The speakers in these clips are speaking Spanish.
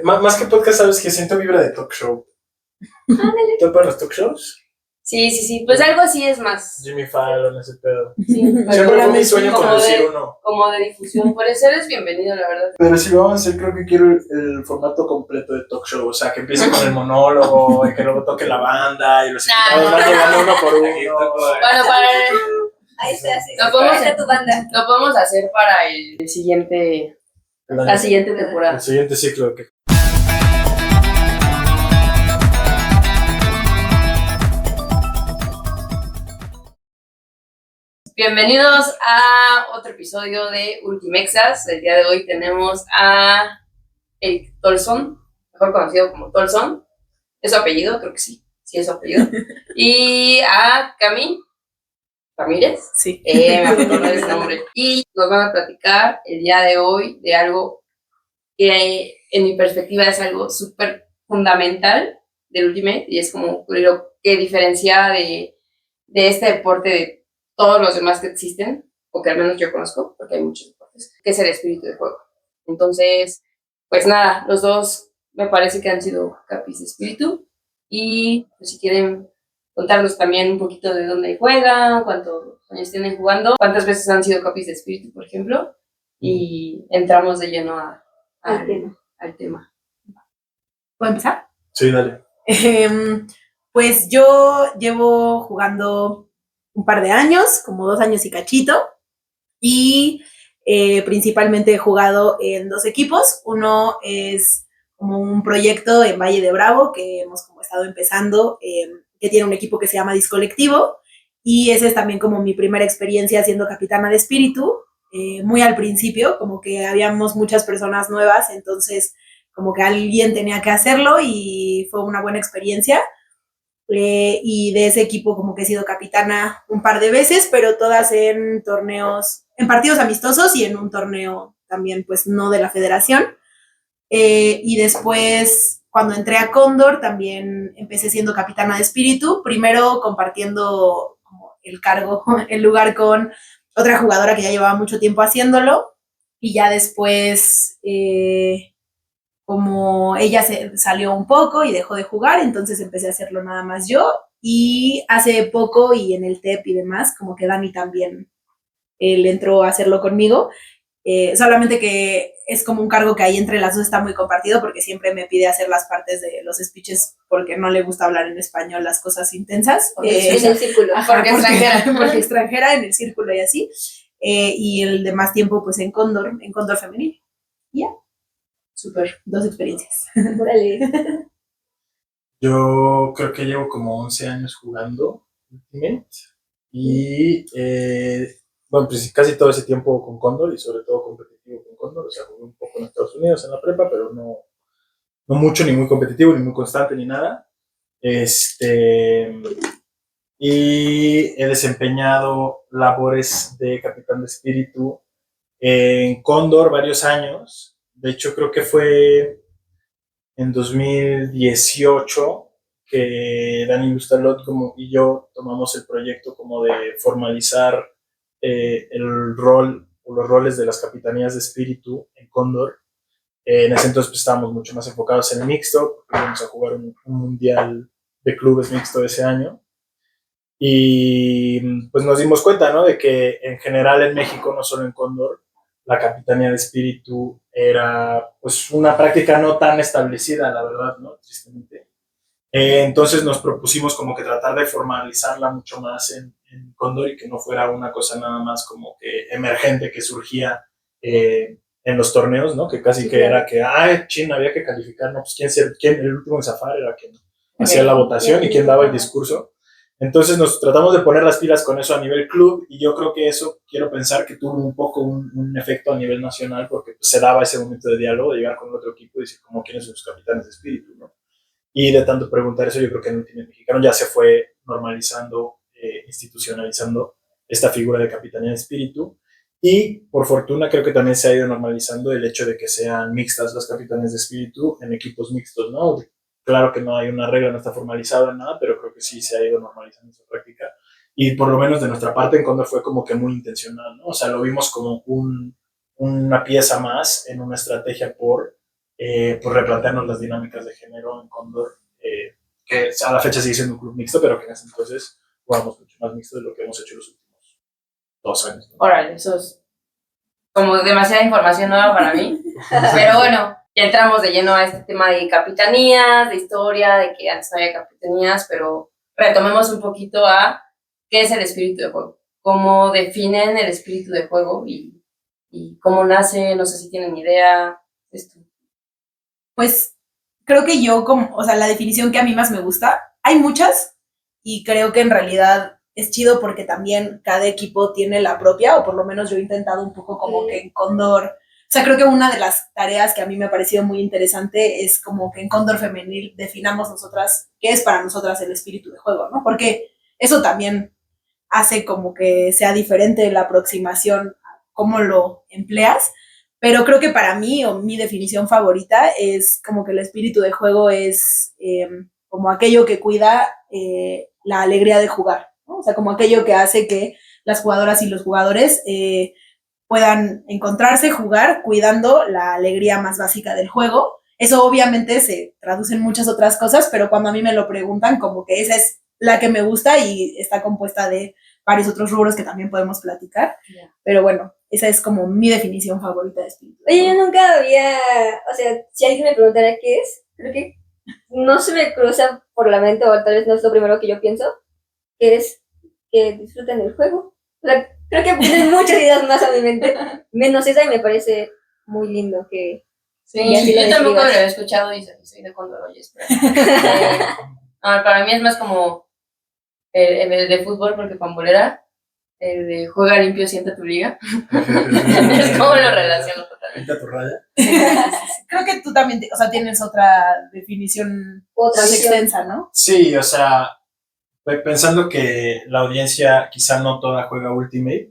Más que podcast, sabes que siento vibra de talk show. Ándale. ¿Tú para los talk shows? Sí. Pues algo así es más. Jimmy Fallon, ese pedo. Sí, Siempre fue mi sueño como conducir de- uno. como de difusión. Por eso eres bienvenido, la verdad. Pero si lo vamos a hacer, creo que quiero el formato completo de talk show. O sea, que empiece con el monólogo, y que luego toque la banda, y los invitados van llegando uno por uno. Bueno, Ahí está, sí. Lo podemos Ahí está tu banda. lo podemos hacer para el siguiente, la siguiente temporada. El siguiente ciclo. Que... Bienvenidos a otro episodio de Ultimexas. El día de hoy tenemos a Eric Tolson, mejor conocido como Tolson. ¿Es su apellido? Creo que sí. Sí, es su apellido. Y a Cami Ramírez. Sí. Me acuerdo ese nombre. Y nos van a platicar el día de hoy de algo que en mi perspectiva es algo súper fundamental del Ultimate y es como lo que diferencia de este deporte de todos los demás que existen, o que al menos yo conozco, porque hay muchos deportes, que es el espíritu de juego. Entonces, pues nada, los dos me parece que han sido capis de espíritu y pues si quieren contarnos también un poquito de dónde juegan, cuántos años tienen jugando, cuántas veces han sido capis de espíritu, por ejemplo, y entramos de lleno al tema. ¿Puedo empezar? Sí, dale. Pues yo llevo jugando un par de años, como 2 años y cachito, y principalmente he jugado en 2 equipos. Uno es como un proyecto en Valle de Bravo que hemos como estado empezando, que tiene un equipo que se llama Discolectivo, y esa es también como mi primera experiencia siendo capitana de espíritu, muy al principio, como que habíamos muchas personas nuevas, entonces como que alguien tenía que hacerlo y fue una buena experiencia. Y de ese equipo como que he sido capitana un par de veces, pero todas en torneos, en partidos amistosos y en un torneo también, pues no de la federación. Y después, cuando entré a Cóndor, también empecé siendo capitana de espíritu, primero compartiendo como el cargo, el lugar con otra jugadora que ya llevaba mucho tiempo haciéndolo, y ya después como ella se salió un poco y dejó de jugar, entonces empecé a hacerlo nada más yo, y hace poco y en el TEP y demás, como que Dani también él entró a hacerlo conmigo, solamente que es como un cargo que ahí entre las dos está muy compartido porque siempre me pide hacer las partes de los speeches porque no le gusta hablar en español las cosas intensas. En el círculo, porque extranjera. Porque extranjera en el círculo y así. Y el demás tiempo pues en Cóndor femenil. Ya. Súper, 2 experiencias. Órale. Yo creo que llevo como 11 años jugando Ultimate y bueno, pues casi todo ese tiempo con Cóndor y sobre todo competitivo con Cóndor. O sea, jugué un poco en Estados Unidos en la prepa, pero no mucho, ni muy competitivo, ni muy constante, ni nada. Y he desempeñado labores de capitán de espíritu en Cóndor varios años. De hecho, creo que fue en 2018 que Dani Bustalot como y yo tomamos el proyecto como de formalizar el rol o los roles de las capitanías de espíritu en Cóndor. En ese entonces pues, estábamos mucho más enfocados en el mixto, porque íbamos a jugar un mundial de clubes mixto ese año. Y pues nos dimos cuenta, ¿no? De que en general en México, no solo en Cóndor, la capitanía de espíritu era pues una práctica no tan establecida, la verdad, ¿no? Tristemente. Entonces nos propusimos como que tratar de formalizarla mucho más en Cóndor y que no fuera una cosa nada más como que emergente que surgía en los torneos, ¿no? Que casi sí, que claro. Era que, había que calificar, ¿no? Pues quién el último en zafar era quien hacía la votación y quien daba el discurso. Entonces nos tratamos de poner las pilas con eso a nivel club y yo creo que eso quiero pensar que tuvo un poco un efecto a nivel nacional porque pues, se daba ese momento de diálogo, de llegar con otro equipo y decir como quiénes son los capitanes de espíritu, ¿no? Y de tanto preguntar eso yo creo que en el Ultimate Mexicano ya se fue normalizando, institucionalizando esta figura de capitanía de espíritu y por fortuna creo que también se ha ido normalizando el hecho de que sean mixtas las capitanías de espíritu en equipos mixtos, ¿no? Claro que no hay una regla, no está formalizado en nada, pero creo que sí se ha ido normalizando esa práctica. Y por lo menos de nuestra parte en Cóndor fue como que muy intencional, ¿no? O sea, lo vimos como una pieza más en una estrategia por pues replantearnos las dinámicas de género en Cóndor, que a la fecha sigue siendo un club mixto, pero que en ese entonces jugamos mucho más mixto de lo que hemos hecho los últimos 2 años, ¿no? Órale, eso es como demasiada información nueva para mí. Pero bueno, ya entramos de lleno a este tema de capitanías, de historia, de que antes no había capitanías, pero retomemos un poquito a qué es el espíritu de juego, cómo definen el espíritu de juego y cómo nace, no sé si tienen idea de esto. Pues creo que yo, o sea, la definición que a mí más me gusta, hay muchas y creo que en realidad es chido porque también cada equipo tiene la propia, o por lo menos yo he intentado un poco como que en Cóndor, o sea, creo que una de las tareas que a mí me ha parecido muy interesante es como que en Cóndor Femenil definamos nosotras qué es para nosotras el espíritu de juego, ¿no? Porque eso también hace como que sea diferente la aproximación a cómo lo empleas. Pero creo que para mí, o mi definición favorita, es como que el espíritu de juego es como aquello que cuida la alegría de jugar, ¿no? O sea, como aquello que hace que las jugadoras y los jugadores puedan encontrarse, jugar, cuidando la alegría más básica del juego. Eso obviamente se traduce en muchas otras cosas, pero cuando a mí me lo preguntan, como que esa es la que me gusta y está compuesta de varios otros rubros que también podemos platicar. Yeah. Pero bueno, esa es como mi definición favorita de espíritu. Oye, yo nunca había, o sea, si alguien me preguntara qué es, creo que no se me cruza por la mente, o tal vez no es lo primero que yo pienso, que es que disfruten el juego. O sea, creo que vienen muchas ideas más a mi mente, menos esa, y me parece muy lindo que... Sí, yo tampoco lo había escuchado y soy de Cóndor, oyes, pero... para mí es más como el de fútbol, porque pambolera, el de juega limpio, sienta tu liga. Es como lo relaciono totalmente. ¿Pinta tu raya? Creo que tú también, o sea, tienes otra definición más extensa, ¿no? Sí, o sea, pensando que la audiencia quizá no toda juega Ultimate,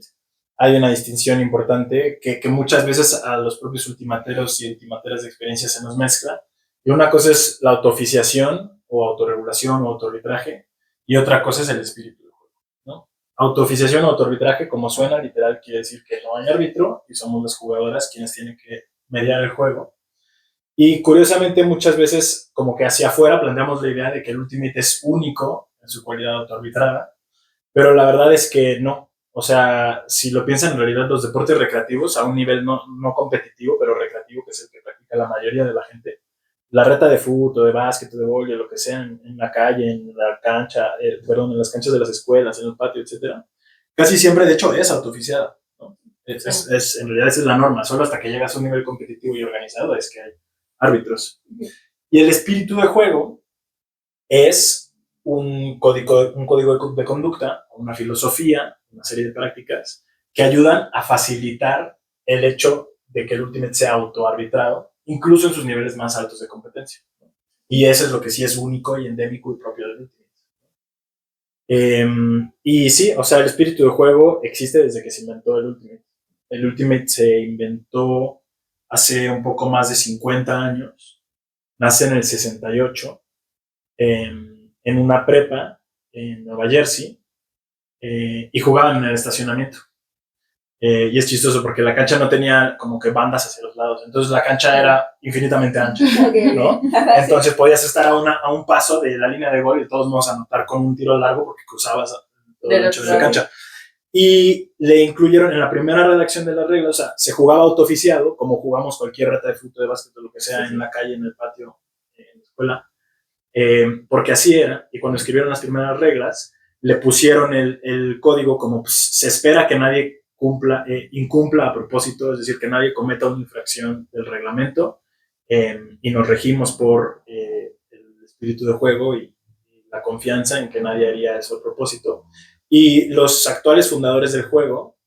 hay una distinción importante que muchas veces a los propios ultimateros y ultimateras de experiencia se nos mezcla. Y una cosa es la autooficiación o autorregulación o autoarbitraje, y otra cosa es el espíritu del juego, ¿no? Autooficiación o autoarbitraje, como suena, literal quiere decir que no hay árbitro y somos las jugadoras quienes tienen que mediar el juego. Y curiosamente muchas veces como que hacia afuera planteamos la idea de que el Ultimate es único en su cualidad autoarbitrada, pero la verdad es que no. O sea, si lo piensan, en realidad los deportes recreativos a un nivel no competitivo, pero recreativo, que es el que practica la mayoría de la gente, la reta de fútbol, o de básquet, o de vóley, lo que sea, en la calle, en la cancha, en las canchas de las escuelas, en el patio, etcétera, casi siempre, de hecho, es autooficiada, ¿no? En realidad esa es la norma, solo hasta que llegas a un nivel competitivo y organizado es que hay árbitros. Y el espíritu de juego es un código de conducta, una filosofía, una serie de prácticas que ayudan a facilitar el hecho de que el Ultimate sea autoarbitrado, incluso en sus niveles más altos de competencia. Y eso es lo que sí es único y endémico y propio del Ultimate. Y sí, o sea, el espíritu de juego existe desde que se inventó el Ultimate. El Ultimate se inventó hace un poco más de 50 años. Nace en el 68, en una prepa en Nueva Jersey, y jugaban en el estacionamiento. Y es chistoso porque la cancha no tenía como que bandas hacia los lados, entonces la cancha era infinitamente ancha, ¿no? Entonces podías estar a un paso de la línea de gol y de todos modos anotar con un tiro largo porque cruzabas todo el ancho de la cancha. Y le incluyeron en la primera redacción de las reglas, o sea, se jugaba autooficiado, como jugamos cualquier reta de fútbol, de básquet o lo que sea, en la calle, en el patio, en la escuela, porque así era. Y cuando escribieron las primeras reglas, le pusieron el código como pues, se espera que nadie incumpla a propósito, es decir, que nadie cometa una infracción del reglamento, y nos regimos por el espíritu de juego y la confianza en que nadie haría eso a propósito. Y los actuales fundadores del juego,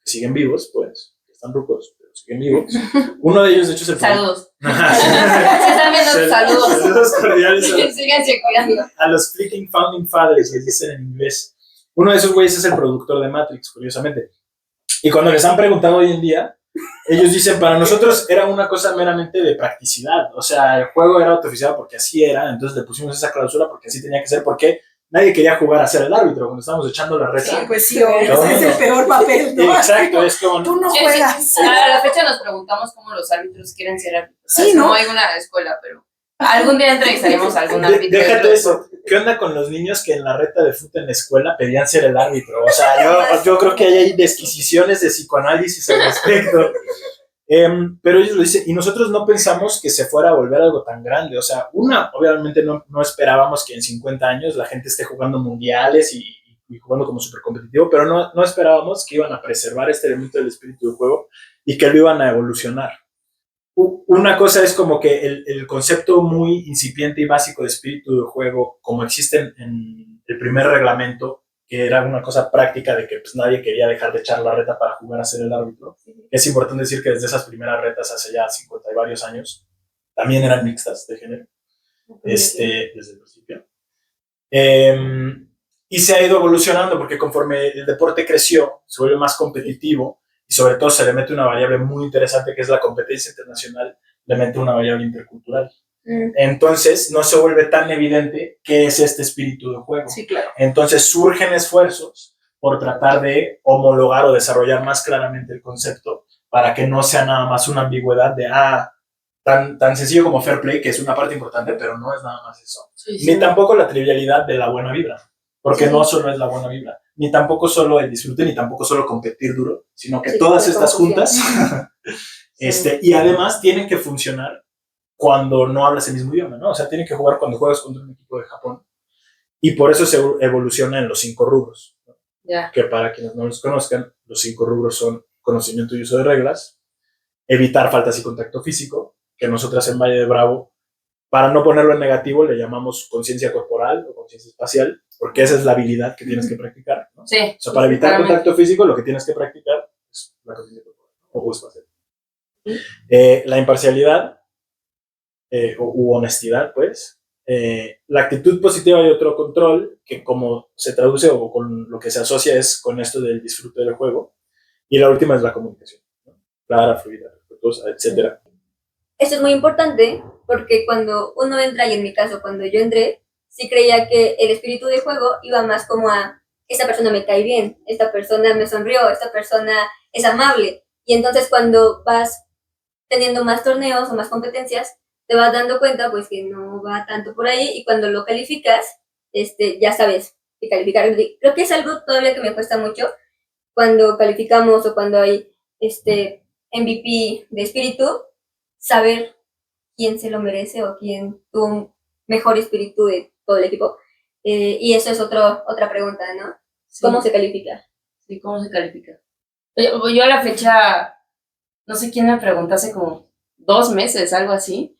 que siguen vivos, pues, están rucos, pero siguen vivos. Uno de ellos, de hecho, es el... Saludos. Si están viendo, saludos. Saludos cordiales. Síganse cuidando. A los freaking Founding Fathers, les dicen en inglés. Uno de esos güeyes es el productor de Matrix, curiosamente. Y cuando les han preguntado hoy en día, ellos dicen, para nosotros era una cosa meramente de practicidad. O sea, el juego era autooficiado porque así era, entonces le pusimos esa cláusula porque así tenía que ser, porque nadie quería jugar a ser el árbitro cuando estábamos echando la reta. Sí, pues sí, obvio, No, ese es no. el peor papel, ¿no? Exacto, es como... Tú no Sí, juegas. A la fecha nos preguntamos cómo los árbitros quieren ser árbitros. Sí, No ¿no? hay una escuela, pero algún día entrevistaremos a algún árbitro. Déjate eso. ¿Qué onda con los niños que en la reta de fútbol en la escuela pedían ser el árbitro? O sea, yo creo que hay disquisiciones de psicoanálisis al respecto. Pero ellos lo dicen, y nosotros no pensamos que se fuera a volver algo tan grande. O sea, obviamente no esperábamos que en 50 años la gente esté jugando mundiales y jugando como súper competitivo, pero no esperábamos que iban a preservar este elemento del espíritu de juego y que lo iban a evolucionar. Una cosa es como que el concepto muy incipiente y básico de espíritu de juego, como existe en el primer reglamento, que era una cosa práctica de que pues, nadie quería dejar de echar la reta para jugar a ser el árbitro. Es importante decir que desde esas primeras retas, hace ya 50 y varios años, también eran mixtas de género, desde el principio. Y se ha ido evolucionando porque conforme el deporte creció, se vuelve más competitivo y sobre todo se le mete una variable muy interesante que es la competencia internacional, le mete una variable intercultural. Entonces no se vuelve tan evidente qué es este espíritu de juego. Sí, claro. Entonces surgen esfuerzos por tratar de homologar o desarrollar más claramente el concepto para que no sea nada más una ambigüedad de tan sencillo como fair play, que es una parte importante, pero no es nada más eso. Sí, Ni tampoco la trivialidad de la buena vibra, porque no solo es la buena vibra, ni tampoco solo el disfrute, ni tampoco solo competir duro, sino que todas estas juntas, y además tienen que funcionar cuando no hablas el mismo idioma, ¿no? O sea, tienen que jugar cuando juegas contra un equipo de Japón. Y por eso se evoluciona en los 5 rubros, ¿no? Que para quienes no los conozcan, los 5 rubros son conocimiento y uso de reglas, evitar faltas y contacto físico, que nosotras en Valle de Bravo, para no ponerlo en negativo, le llamamos conciencia corporal o conciencia espacial, porque esa es la habilidad que tienes que practicar, ¿no? Sí. O sea, para evitar contacto físico, lo que tienes que practicar es la conciencia corporal o espacial. La imparcialidad, u honestidad, pues. La actitud positiva y autocontrol, que como se traduce o con lo que se asocia es con esto del disfrute del juego. Y la última es la comunicación, ¿no? Clara, fluida, respetuosa, etc. Esto es muy importante porque cuando uno entra, y en mi caso cuando yo entré, sí creía que el espíritu de juego iba más como a esta persona me cae bien, esta persona me sonrió, esta persona es amable. Y entonces cuando vas teniendo más torneos o más competencias, te vas dando cuenta pues que no va tanto por ahí y cuando lo calificas, ya sabes que calificar. Creo que es algo todavía que me cuesta mucho cuando calificamos o cuando hay MVP de espíritu, saber quién se lo merece o quién tuvo un mejor espíritu de todo el equipo. Y eso es otra pregunta, ¿no? Sí. ¿Cómo se califica? Sí, ¿cómo se califica? Yo a la fecha, no sé quién me preguntó hace como 2 meses, algo así.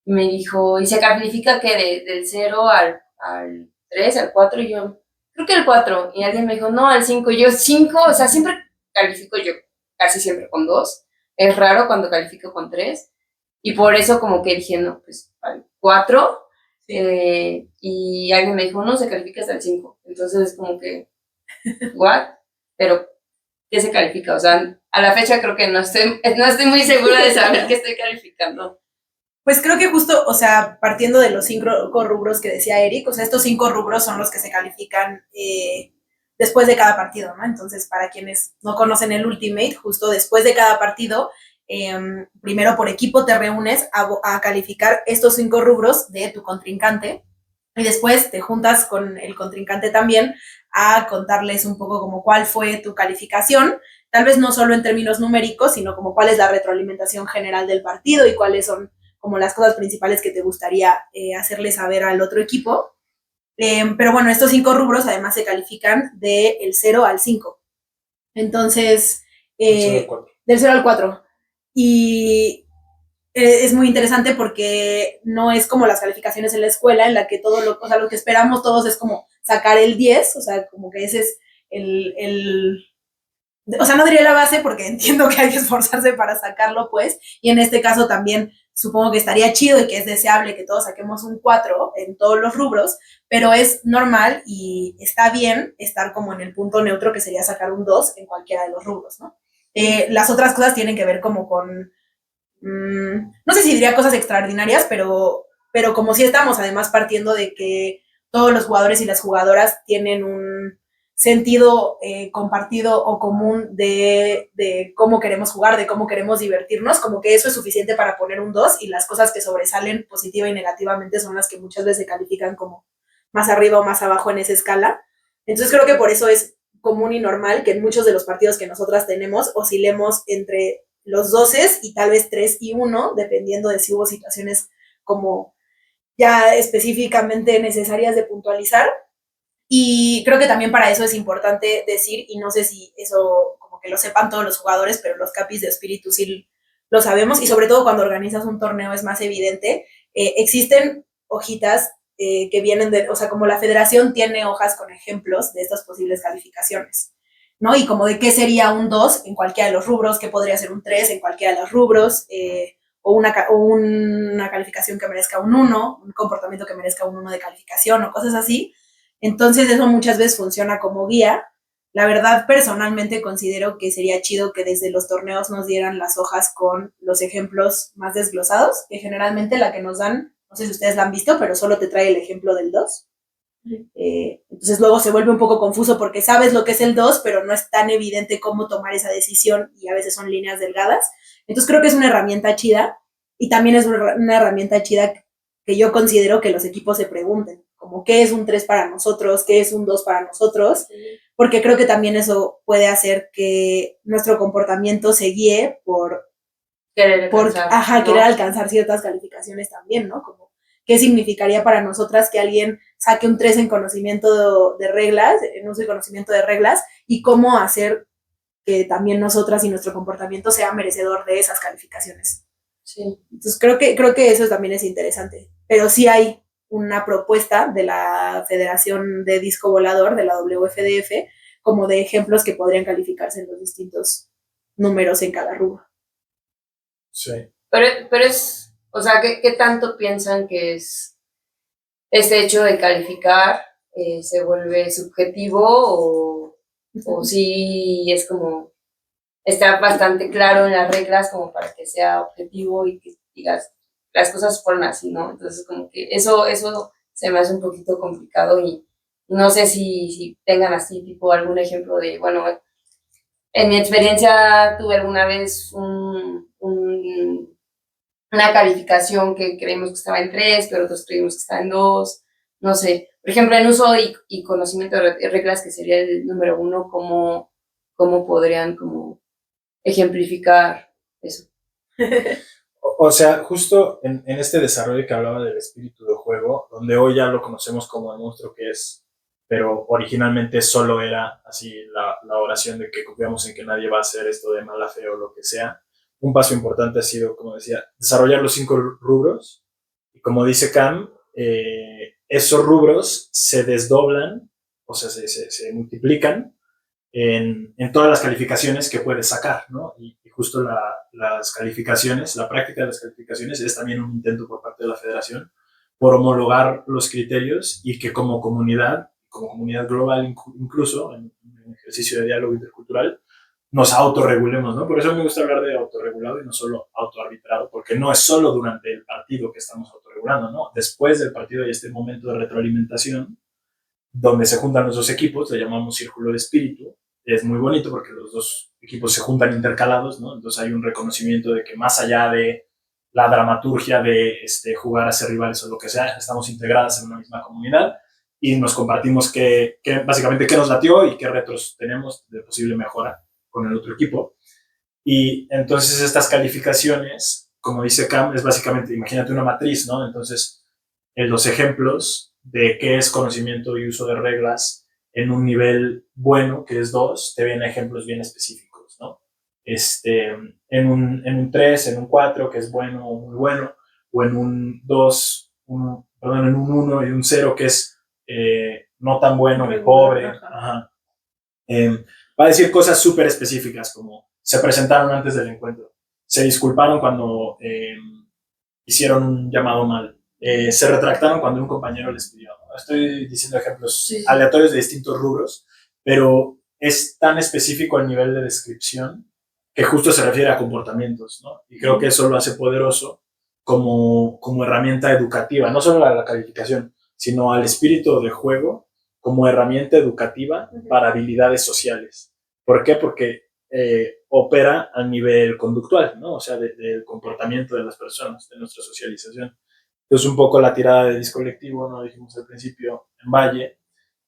Me dijo, ¿y se califica qué? Del 0 al 3, al 4, y yo, creo que el 4, y alguien me dijo, no, al 5, y yo, 5, o sea, siempre califico yo, casi siempre con 2, es raro cuando califico con 3, y por eso como que dije, no, pues al 4, y alguien me dijo, no, se califica hasta el 5, entonces como que, ¿what? Pero, ¿qué se califica? O sea, a la fecha creo que no estoy muy segura de saber qué estoy calificando. Pues creo que justo, o sea, partiendo de los 5 rubros que decía Eric, o sea, estos 5 rubros son los que se califican después de cada partido, ¿no? Entonces, para quienes no conocen el Ultimate, justo después de cada partido, primero por equipo te reúnes a calificar estos 5 rubros de tu contrincante y después te juntas con el contrincante también a contarles un poco como cuál fue tu calificación, tal vez no solo en términos numéricos, sino como cuál es la retroalimentación general del partido y cuáles son como las cosas principales que te gustaría hacerle saber al otro equipo. Pero bueno, estos 5 rubros además se califican del 0 al 5. Entonces, del 0 al 4. Y es muy interesante porque no es como las calificaciones en la escuela, en la que lo que esperamos todos es como sacar el 10, o sea, como que ese es o sea, no diría la base porque entiendo que hay que esforzarse para sacarlo, pues, y en este caso también supongo que estaría chido y que es deseable que todos saquemos un 4 en todos los rubros, pero es normal y está bien estar como en el punto neutro que sería sacar un 2 en cualquiera de los rubros, ¿no? Las otras cosas tienen que ver como con, no sé si diría cosas extraordinarias, pero como si estamos además partiendo de que todos los jugadores y las jugadoras tienen un sentido compartido o común de cómo queremos jugar, de cómo queremos divertirnos, como que eso es suficiente para poner un 2 y las cosas que sobresalen positiva y negativamente son las que muchas veces se califican como más arriba o más abajo en esa escala. Entonces creo que por eso es común y normal que en muchos de los partidos que nosotras tenemos oscilemos entre los 12 y tal vez 3 y 1, dependiendo de si hubo situaciones como ya específicamente necesarias de puntualizar. Y creo que también para eso es importante decir, y no sé si eso como que lo sepan todos los jugadores, pero los capis de espíritu sí lo sabemos, y sobre todo cuando organizas un torneo es más evidente. Existen hojitas que vienen de, o sea, como la federación tiene hojas con ejemplos de estas posibles calificaciones, ¿no? Y como de qué sería un 2 en cualquiera de los rubros, qué podría ser un 3 en cualquiera de los rubros, o una calificación que merezca un 1, un comportamiento que merezca un 1 de calificación o cosas así. Entonces eso muchas veces funciona como guía. La verdad, personalmente considero que sería chido que desde los torneos nos dieran las hojas con los ejemplos más desglosados, que generalmente la que nos dan, no sé si ustedes la han visto, pero solo te trae el ejemplo del 2. Entonces luego se vuelve un poco confuso porque sabes lo que es el 2, pero no es tan evidente cómo tomar esa decisión y a veces son líneas delgadas. Entonces creo que es una herramienta chida y también es una herramienta chida que yo considero que los equipos se pregunten, como qué es un 3 para nosotros, qué es un 2 para nosotros, porque creo que también eso puede hacer que nuestro comportamiento se guíe por querer alcanzar, querer alcanzar ciertas calificaciones también, ¿no? Como qué significaría para nosotras que alguien saque un 3 en conocimiento de reglas, en uso y conocimiento de reglas, y cómo hacer que también nosotras y nuestro comportamiento sea merecedor de esas calificaciones. Sí. Entonces creo que eso también es interesante. Pero sí hay una propuesta de la Federación de Disco Volador, de la WFDF, como de ejemplos que podrían calificarse en los distintos números en cada rubro. Sí. Pero es, o sea, ¿qué tanto piensan que es este hecho de calificar se vuelve subjetivo o sí es como, está bastante claro en las reglas como para que sea objetivo y que digas, las cosas fueron así, ¿no? Entonces como que eso se me hace un poquito complicado y no sé si tengan así tipo algún ejemplo de, bueno, en mi experiencia tuve alguna vez una calificación que creímos que estaba en 3, pero otros creímos que estaba en 2, no sé. Por ejemplo, en uso y conocimiento de reglas, que sería el número 1, ¿cómo podrían como ejemplificar eso? O sea, justo en este desarrollo que hablaba del espíritu de juego, donde hoy ya lo conocemos como el monstruo que es, pero originalmente solo era así la oración de que confiamos en que nadie va a hacer esto de mala fe o lo que sea. Un paso importante ha sido, como decía, desarrollar los 5 rubros. Y como dice Cam, esos rubros se desdoblan, o sea, se multiplican en todas las calificaciones que puedes sacar, ¿no? Y justo las calificaciones, la práctica de las calificaciones es también un intento por parte de la federación por homologar los criterios y que como comunidad global incluso, en ejercicio de diálogo intercultural, nos autorregulemos, ¿no? Por eso me gusta hablar de autorregulado y no solo autoarbitrado, porque no es solo durante el partido que estamos autorregulando, ¿no? Después del partido hay este momento de retroalimentación donde se juntan los dos equipos, le llamamos círculo de espíritu. Es muy bonito porque los dos equipos se juntan intercalados, ¿no? Entonces hay un reconocimiento de que más allá de la dramaturgia de jugar a ser rivales o lo que sea, estamos integradas en una misma comunidad y nos compartimos básicamente qué nos latió y qué retos tenemos de posible mejora con el otro equipo. Y entonces estas calificaciones, como dice Cam, es básicamente, imagínate una matriz, ¿no? Entonces, los ejemplos de qué es conocimiento y uso de reglas en un nivel bueno, que es 2, te vienen ejemplos bien específicos, ¿no? En un 3, en un 4, que es bueno o muy bueno, o en un 2, en un 1 y un 0, que es no tan bueno ni pobre. Ajá. Va a decir cosas súper específicas como se presentaron antes del encuentro, se disculparon cuando hicieron un llamado mal, se retractaron cuando un compañero les pidió. Estoy diciendo ejemplos aleatorios de distintos rubros, pero es tan específico el nivel de descripción que justo se refiere a comportamientos, ¿no? Y creo que eso lo hace poderoso como herramienta educativa, no solo la calificación, sino al espíritu de juego como herramienta educativa para habilidades sociales. ¿Por qué? Porque opera a nivel conductual, ¿no? O sea, del comportamiento de las personas, de nuestra socialización. Entonces, un poco la tirada de disco colectivo, ¿no? Dijimos al principio, en Valle,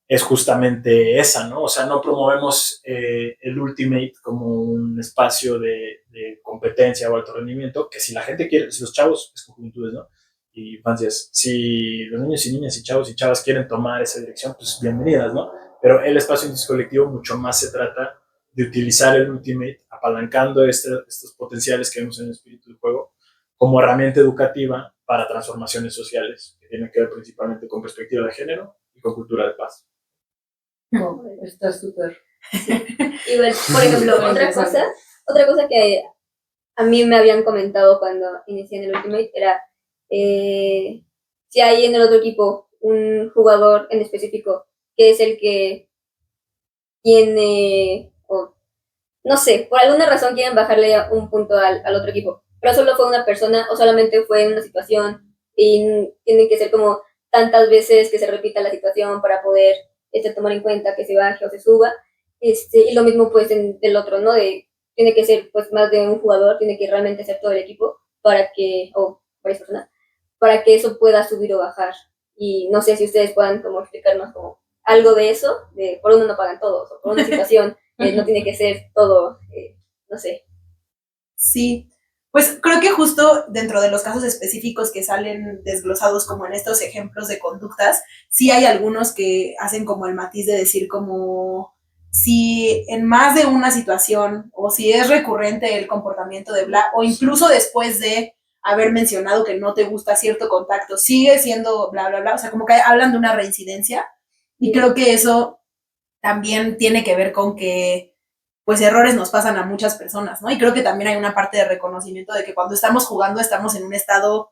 es justamente esa, ¿no? O sea, no promovemos el Ultimate como un espacio de competencia o alto rendimiento, que si la gente quiere, si los chavos, es con juventudes, ¿no? Y infancias, si los niños y niñas y chavos y chavas quieren tomar esa dirección, pues bienvenidas, ¿no? Pero el espacio colectivo mucho más se trata de utilizar el Ultimate, apalancando estos potenciales que vemos en el espíritu del juego, como herramienta educativa para transformaciones sociales, que tienen que ver principalmente con perspectiva de género y con cultura de paz. No, está súper. Y bueno, por ejemplo, otra cosa que a mí me habían comentado cuando inicié en el Ultimate era si hay en el otro equipo un jugador en específico que es el que tiene, o no sé, por alguna razón quieren bajarle un punto al otro equipo, pero solo fue una persona o solamente fue en una situación y tiene que ser como tantas veces que se repita la situación para poder tomar en cuenta que se baje o se suba, y lo mismo pues del otro, ¿no? Tiene que ser pues más de un jugador, tiene que realmente ser todo el equipo para que, o varias personas, para que eso pueda subir o bajar. Y no sé si ustedes puedan como explicarnos como algo de eso, de por uno no pagan todos, o por una situación no tiene que ser todo, no sé. Sí, pues creo que justo dentro de los casos específicos que salen desglosados como en estos ejemplos de conductas, sí hay algunos que hacen como el matiz de decir como si en más de una situación o si es recurrente el comportamiento de bla, o incluso después de haber mencionado que no te gusta cierto contacto, sigue siendo bla, bla, bla, o sea, como que hablan de una reincidencia y creo que eso también tiene que ver con que pues errores nos pasan a muchas personas, ¿no? Y creo que también hay una parte de reconocimiento de que cuando estamos jugando estamos en un estado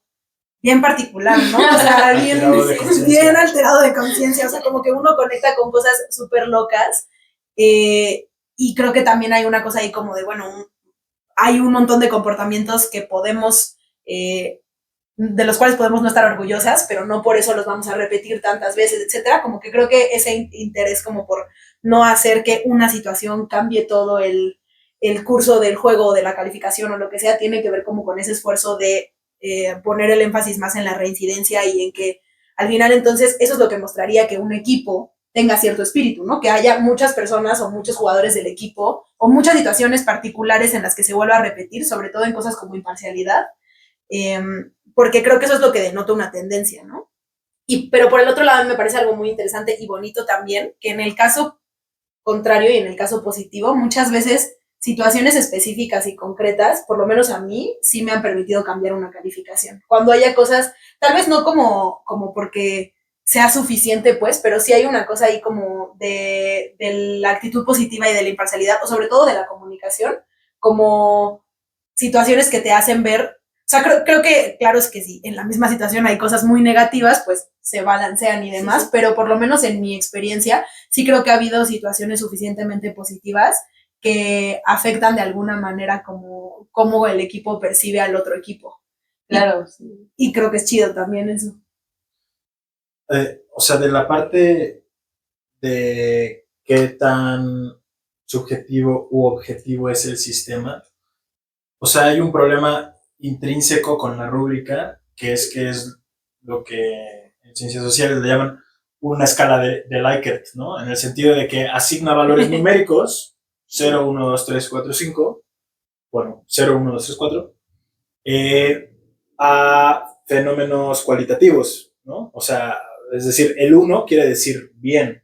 bien particular, ¿no? O sea, bien alterado de conciencia, o sea, como que uno conecta con cosas súper locas. Y creo que también hay una cosa ahí como de, bueno, hay un montón de comportamientos que podemos, de los cuales podemos no estar orgullosas, pero no por eso los vamos a repetir tantas veces, etcétera. Como que creo que ese interés como por no hacer que una situación cambie todo el curso del juego o de la calificación o lo que sea, tiene que ver como con ese esfuerzo de poner el énfasis más en la reincidencia y en que al final entonces eso es lo que mostraría que un equipo tenga cierto espíritu, ¿no? Que haya muchas personas o muchos jugadores del equipo o muchas situaciones particulares en las que se vuelva a repetir, sobre todo en cosas como imparcialidad, porque creo que eso es lo que denota una tendencia, ¿no? Pero por el otro lado me parece algo muy interesante y bonito también, que en el caso contrario y en el caso positivo, muchas veces situaciones específicas y concretas, por lo menos a mí, sí me han permitido cambiar una calificación. Cuando haya cosas, tal vez no como porque sea suficiente, pues, pero sí hay una cosa ahí como de la actitud positiva y de la imparcialidad, o sobre todo de la comunicación, como situaciones que te hacen ver. O sea, creo que, claro, es que sí, en la misma situación hay cosas muy negativas, pues se balancean y demás, sí. Pero por lo menos en mi experiencia, sí creo que ha habido situaciones suficientemente positivas que afectan de alguna manera como el equipo percibe al otro equipo. Claro. Y creo que es chido también eso. O sea, de la parte de qué tan subjetivo u objetivo es el sistema, o sea, hay un problema intrínseco con la rúbrica, que es lo que en ciencias sociales le llaman una escala de Likert, ¿no? En el sentido de que asigna valores numéricos, 0, 1, 2, 3, 4, 5, bueno, 0, 1, 2, 3, 4, a fenómenos cualitativos, ¿no? O sea, es decir, el 1 quiere decir bien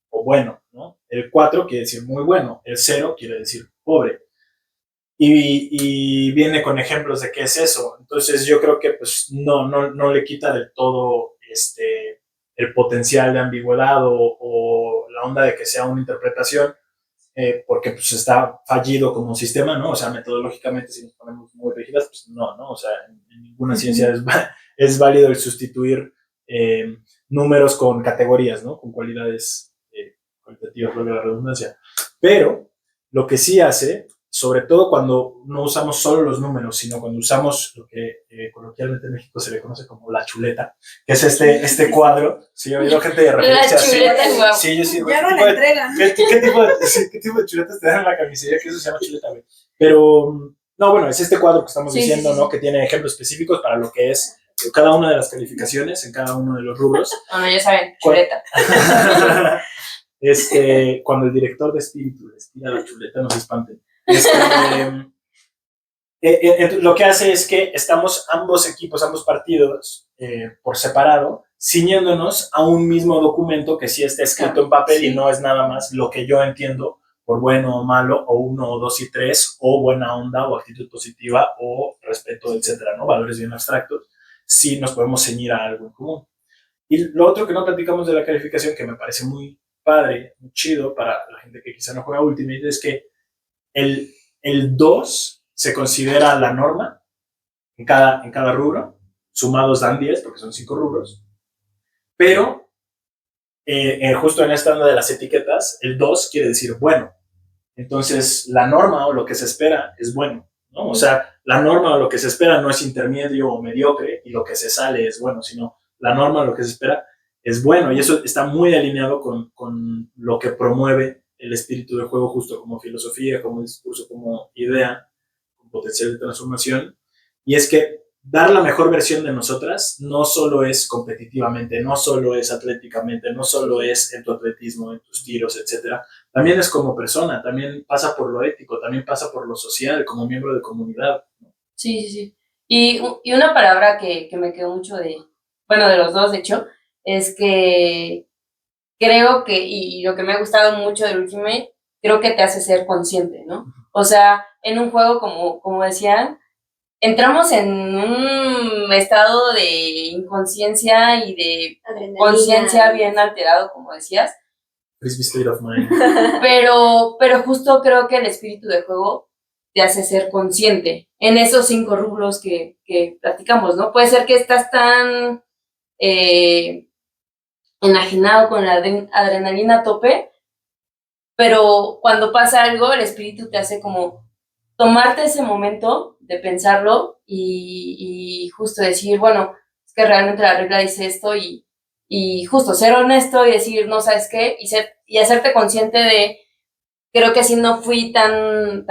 o bueno, ¿no? El 4 quiere decir muy bueno, el 0 quiere decir pobre. Y viene con ejemplos de qué es eso. Entonces yo creo que pues no le quita del todo el potencial de ambigüedad o la onda de que sea una interpretación, porque pues está fallido como sistema, ¿no? O sea, metodológicamente si nos ponemos muy rígidas, pues no, o sea, en ninguna ciencia es válido el sustituir números con categorías, ¿no? Con cualidades cualitativas, valga la redundancia. Pero lo que sí hace sobre todo cuando no usamos solo los números, sino cuando usamos lo que coloquialmente en México se le conoce como la chuleta, que es este cuadro. Sí, he oído gente de referencia La chuleta, así. guau. Sí, yo sí, Ya no la entregan. ¿Qué tipo de chuletas te dan en la camisería? Que eso se llama chuleta, güey. Pero, no, bueno, es este cuadro que estamos diciendo, ¿no? Que tiene ejemplos específicos para lo que es cada una de las calificaciones en cada uno de los rubros. Bueno, ya saben, chuleta. Cuando el director de espíritu les tira la chuleta, no se espanten. Lo que hace es que estamos ambos equipos, ambos partidos, por separado, ciñéndonos a un mismo documento que sí está escrito en papel y no es nada más lo que yo entiendo por bueno o malo, o 1, o 2 y 3, o buena onda, o actitud positiva, o respeto, etcétera, ¿no? Valores bien abstractos, sí nos podemos ceñir a algo en común. Y lo otro que no platicamos de la calificación, que me parece muy padre, muy chido para la gente que quizá no juega Ultimate, es que el 2 se considera la norma en cada rubro, sumados dan 10 porque son 5 rubros, pero justo en esta onda de las etiquetas, el 2 quiere decir bueno. Entonces, la norma o lo que se espera es bueno, ¿no? O sea, la norma o lo que se espera no es intermedio o mediocre y lo que se sale es bueno, sino la norma o lo que se espera es bueno. Y eso está muy alineado con lo que promueve el espíritu de juego justo como filosofía, como discurso, como idea, con potencial de transformación. Y es que dar la mejor versión de nosotras no solo es competitivamente, no solo es atléticamente, no solo es en tu atletismo, en tus tiros, etcétera. También es como persona, también pasa por lo ético, también pasa por lo social, como miembro de comunidad. Sí, sí, sí. Y una palabra que me quedó mucho de los dos, de hecho, es que creo que, y lo que me ha gustado mucho del Ultimate, creo que te hace ser consciente, ¿no? O sea, en un juego, como decían, entramos en un estado de inconsciencia y de conciencia bien alterado, como decías. Frisbee state of mind. Pero justo creo que el espíritu de juego te hace ser consciente en esos 5 rubros que platicamos, ¿no? Puede ser que estás tan enajenado con la adrenalina a tope, pero cuando pasa algo, el espíritu te hace como tomarte ese momento de pensarlo y justo decir, bueno, es que realmente la regla dice esto y justo ser honesto y decir, no, ¿sabes qué? Y hacerte consciente de, creo que sí no fui tan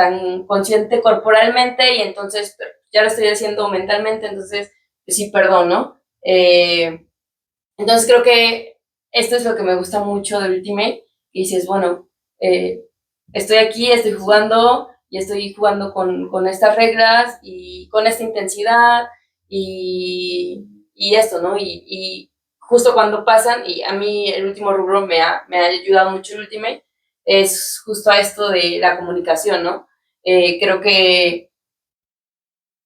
consciente corporalmente y entonces ya lo estoy haciendo mentalmente, entonces, pues sí, perdón, ¿no? Entonces creo que esto es lo que me gusta mucho del Ultimate, y dices, bueno, estoy aquí, estoy jugando y estoy jugando con estas reglas y con esta intensidad y esto, ¿no? Y justo cuando pasan, y a mí el último rubro me ha ayudado mucho el Ultimate, es justo a esto de la comunicación, ¿no? Creo que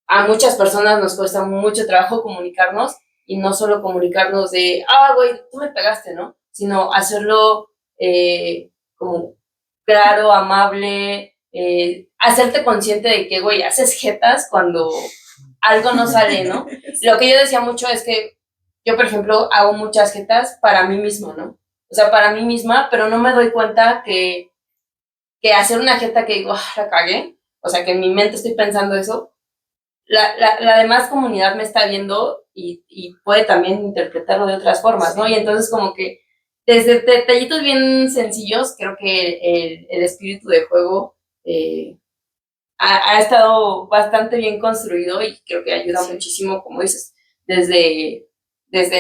a muchas personas nos cuesta mucho trabajo comunicarnos y no solo comunicarnos de, güey, tú me pegaste, ¿no? Sino hacerlo como claro, amable, hacerte consciente de que, güey, haces jetas cuando algo no sale, ¿no? Lo que yo decía mucho es que yo, por ejemplo, hago muchas jetas para mí mismo, ¿no? O sea, para mí misma, pero no me doy cuenta que hacer una jeta que digo, la cagué, o sea, que en mi mente estoy pensando eso, la demás comunidad me está viendo y puede también interpretarlo de otras formas, ¿no? Y entonces como que desde detallitos bien sencillos, creo que el espíritu de juego ha estado bastante bien construido y creo que ayuda muchísimo, como dices, desde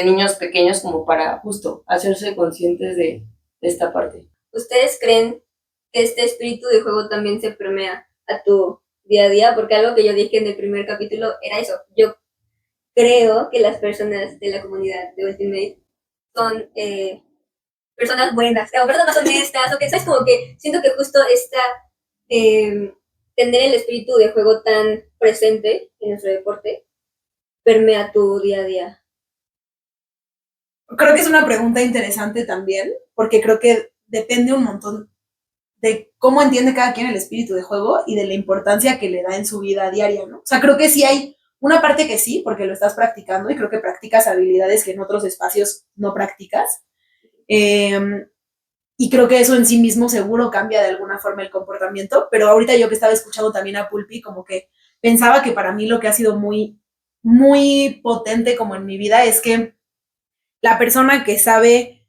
niños pequeños como para justo hacerse conscientes de esta parte. ¿Ustedes creen que este espíritu de juego también se permea a tu día a día? Porque algo que yo dije en el primer capítulo era eso. Yo creo que las personas de la comunidad de Ultimate son personas buenas, o personas honestas, o que, ¿sabes? Como que siento que justo esta, tener el espíritu de juego tan presente en nuestro deporte, permea tu día a día. Creo que es una pregunta interesante también, porque creo que depende un montón de cómo entiende cada quien el espíritu de juego y de la importancia que le da en su vida diaria, ¿no? O sea, creo que sí hay una parte que sí, porque lo estás practicando y creo que practicas habilidades que en otros espacios no practicas. Y y creo que eso en sí mismo seguro cambia de alguna forma el comportamiento, pero ahorita yo que estaba escuchando también a Pulpi, como que pensaba que para mí lo que ha sido muy, muy potente como en mi vida es que la persona que sabe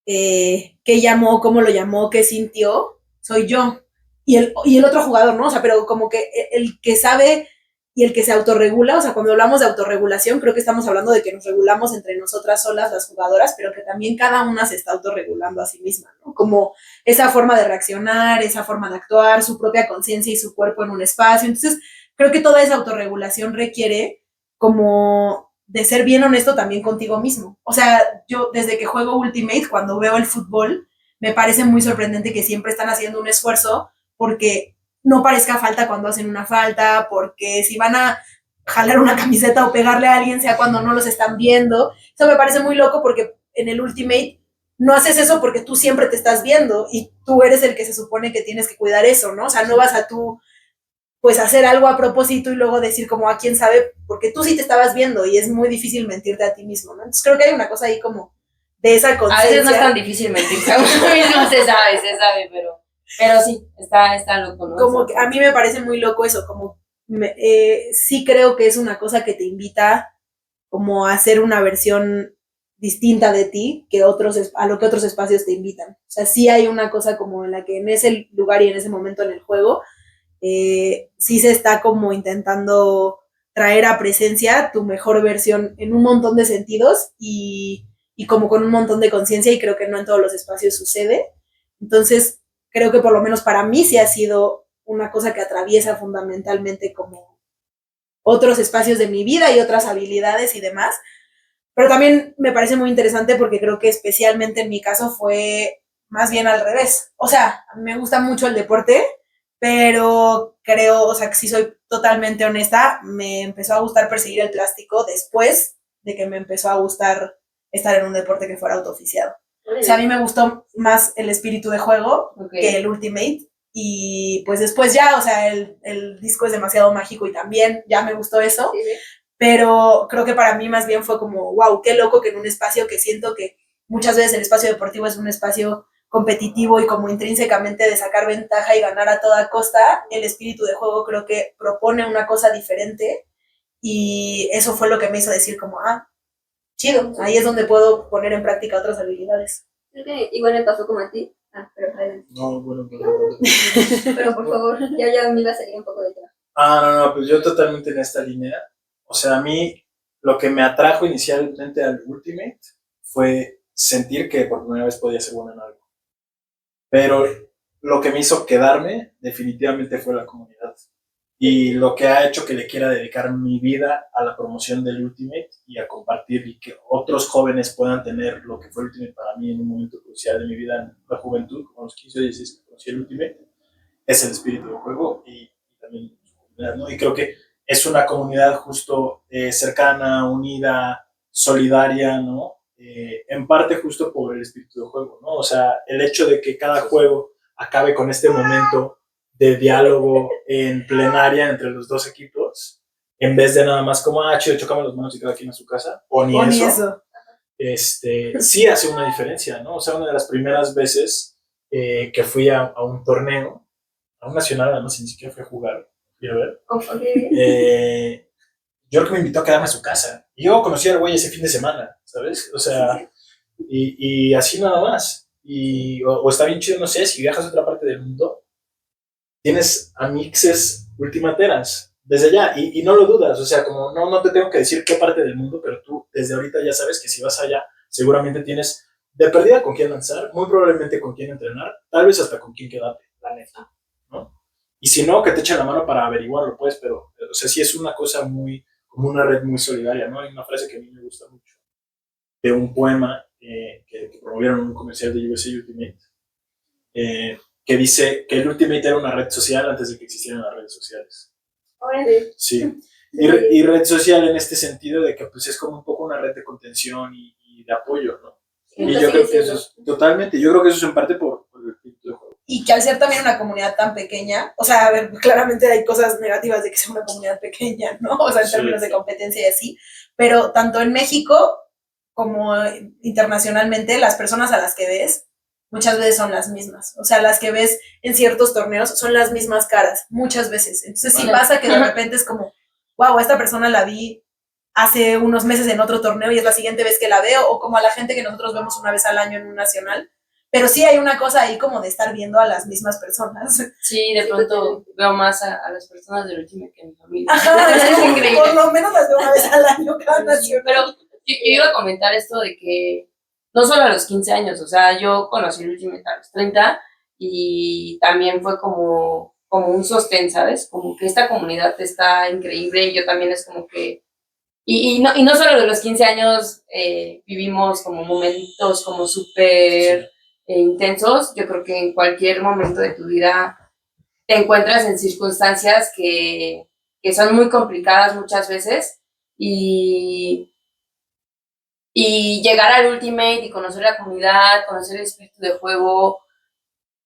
qué llamó, cómo lo llamó, qué sintió, soy yo. Y el otro jugador, ¿no? O sea, pero como que el que sabe y el que se autorregula, o sea, cuando hablamos de autorregulación, creo que estamos hablando de que nos regulamos entre nosotras solas, las jugadoras, pero que también cada una se está autorregulando a sí misma, ¿no? Como esa forma de reaccionar, esa forma de actuar, su propia conciencia y su cuerpo en un espacio. Entonces, creo que toda esa autorregulación requiere como de ser bien honesto también contigo mismo. O sea, yo desde que juego Ultimate, cuando veo el fútbol, me parece muy sorprendente que siempre están haciendo un esfuerzo porque no parezca falta cuando hacen una falta, porque si van a jalar una camiseta o pegarle a alguien, sea cuando no los están viendo. Eso me parece muy loco porque en el Ultimate no haces eso porque tú siempre te estás viendo y tú eres el que se supone que tienes que cuidar eso, ¿no? O sea, no vas a tú pues hacer algo a propósito y luego decir como a quién sabe, porque tú sí te estabas viendo y es muy difícil mentirte a ti mismo, ¿no? Entonces creo que hay una cosa ahí como de esa conciencia. A veces no es tan difícil mentirse a uno mismo, se sabe, pero sí, está loco, ¿no? Como que a mí me parece muy loco eso, como sí creo que es una cosa que te invita como a hacer una versión distinta de ti que a lo que otros espacios te invitan. O sea, sí hay una cosa como en la que en ese lugar y en ese momento en el juego sí se está como intentando traer a presencia tu mejor versión en un montón de sentidos y como con un montón de conciencia y creo que no en todos los espacios sucede. Entonces, creo que por lo menos para mí sí ha sido una cosa que atraviesa fundamentalmente como otros espacios de mi vida y otras habilidades y demás. Pero también me parece muy interesante porque creo que especialmente en mi caso fue más bien al revés. O sea, a mí me gusta mucho el deporte, pero creo, o sea, que si soy totalmente honesta, me empezó a gustar perseguir el plástico después de que me empezó a gustar estar en un deporte que fuera autooficiado. O sea, a mí me gustó más el espíritu de juego que el Ultimate. Y pues después ya, o sea, el disco es demasiado mágico y también ya me gustó eso. Sí. Pero creo que para mí más bien fue como, wow, qué loco que en un espacio que siento que muchas veces el espacio deportivo es un espacio competitivo y como intrínsecamente de sacar ventaja y ganar a toda costa, el espíritu de juego creo que propone una cosa diferente y eso fue lo que me hizo decir como, chido, ahí es donde puedo poner en práctica otras habilidades. Creo que igual me pasó como a ti. Pero adelante. No, bueno. Pero por favor, ya me iba a salir un poco de tema. No, pues yo totalmente en esta línea. O sea, a mí lo que me atrajo inicialmente al Ultimate fue sentir que por primera vez podía ser bueno en algo. Pero lo que me hizo quedarme definitivamente fue la comunidad. Y lo que ha hecho que le quiera dedicar mi vida a la promoción del Ultimate y a compartir y que otros jóvenes puedan tener lo que fue el Ultimate para mí en un momento crucial de mi vida en la juventud, como los 15 o 16 que conocí el Ultimate, es el espíritu del juego y también su comunidad, ¿no? Y creo que es una comunidad justo cercana, unida, solidaria, ¿no? En parte justo por el espíritu del juego, ¿no? O sea, el hecho de que cada juego acabe con este momento de diálogo en plenaria entre los dos equipos, en vez de nada más como, chido, chocamos las manos y cada quien a su casa, o ni eso. Sí hace una diferencia, ¿no? O sea, una de las primeras veces que fui a un torneo, a un nacional, además ni siquiera fui a jugar, fui a ver. Yo creo que me invitó a quedarme a su casa. Y yo conocí al güey ese fin de semana, ¿sabes? O sea, y así nada más. O está bien chido, no sé, si viajas a otra parte del mundo, tienes amixes ultimateras desde allá y no lo dudas, o sea, como no te tengo que decir qué parte del mundo, pero tú desde ahorita ya sabes que si vas allá, seguramente tienes de perdida con quién lanzar, muy probablemente con quién entrenar, tal vez hasta con quién quedarte, la neta, ¿no? Y si no, que te echen la mano para averiguarlo, pues, pero, o sea, sí es una cosa muy, como una red muy solidaria, ¿no? Hay una frase que a mí me gusta mucho, de un poema que promovieron en un comercial de USA Ultimate, que dice que el Ultimate era una red social antes de que existieran las redes sociales. Sí. Y red social en este sentido de que pues es como un poco una red de contención y de apoyo, ¿no? Y yo creo que eso es, totalmente, yo creo que eso es en parte por el espíritu de juego. Y que al ser también una comunidad tan pequeña, o sea, a ver, claramente hay cosas negativas de que sea una comunidad pequeña, ¿no? O sea, en términos de competencia y así, pero tanto en México como internacionalmente, las personas a las que ves muchas veces son las mismas. O sea, las que ves en ciertos torneos son las mismas caras, muchas veces. Entonces sí pasa que de repente es como, wow, esta persona la vi hace unos meses en otro torneo y es la siguiente vez que la veo, o como a la gente que nosotros vemos una vez al año en un nacional. Pero sí hay una cosa ahí como de estar viendo a las mismas personas. Sí, de pronto veo más a las personas del Ultimate que a mi familia. Ajá, Es como, increíble. por lo menos las veo una vez al año cada nacional. Pero yo iba a comentar esto de que no solo a los 15 años, o sea, yo conocí el Ultimate a los 30 y también fue como un sostén, ¿sabes? Como que esta comunidad está increíble y yo también es como que... Y no solo de los 15 años vivimos como momentos como súper intensos, yo creo que en cualquier momento de tu vida te encuentras en circunstancias que son muy complicadas muchas veces y llegar al Ultimate y conocer la comunidad, conocer el espíritu de juego,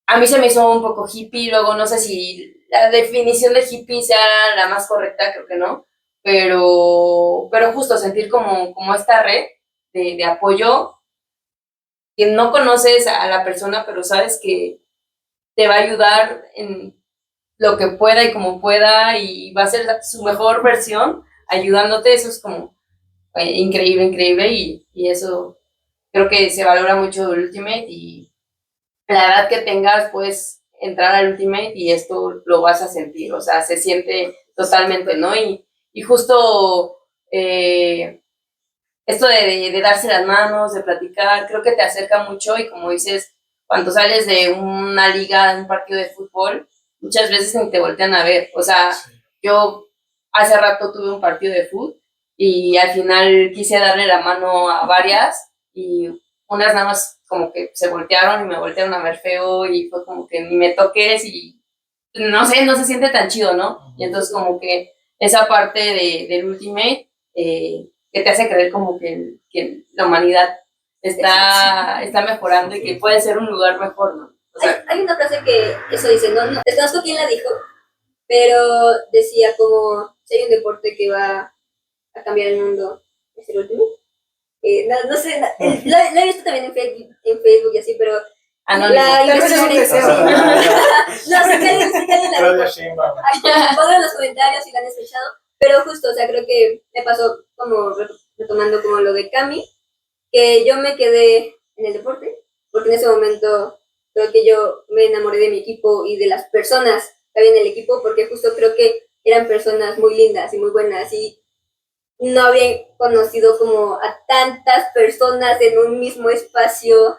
a mí se me hizo un poco hippie, luego no sé si la definición de hippie sea la más correcta, creo que no, pero justo sentir como esta red de apoyo, que no conoces a la persona, pero sabes que te va a ayudar en lo que pueda y como pueda y va a ser su mejor versión ayudándote, eso es como increíble y eso creo que se valora mucho el Ultimate y la edad que tengas puedes entrar al Ultimate y esto lo vas a sentir, o sea, se siente totalmente, ¿no? Y justo esto de darse las manos, de platicar, creo que te acerca mucho y como dices, cuando sales de una liga, de un partido de fútbol, muchas veces ni te voltean a ver. O sea, yo hace rato tuve un partido de fútbol y al final quise darle la mano a varias y unas nada más como que se voltearon y me voltearon a ver feo y fue como que ni me toques y no sé, no se siente tan chido, ¿no? Y entonces como que esa parte del Ultimate que te hace creer como que la humanidad está mejorando y que puede ser un lugar mejor, ¿no? O sea, hay una frase que eso dice, no desconozco quién la dijo, pero decía como, si hay un deporte que va a cambiar el mundo, ¿es el último? No sé, la he visto también en Facebook y así, pero anónimo. la Tal vez es un investigación deseo. no sé que alguien la Claudia dijo. Sheinbaum. Pongan en los comentarios si la han escuchado, pero justo, o sea, creo que me pasó como retomando como lo de Cami, que yo me quedé en el deporte, porque en ese momento creo que yo me enamoré de mi equipo y de las personas que había en el equipo, porque justo creo que eran personas muy lindas y muy buenas y no había conocido como a tantas personas en un mismo espacio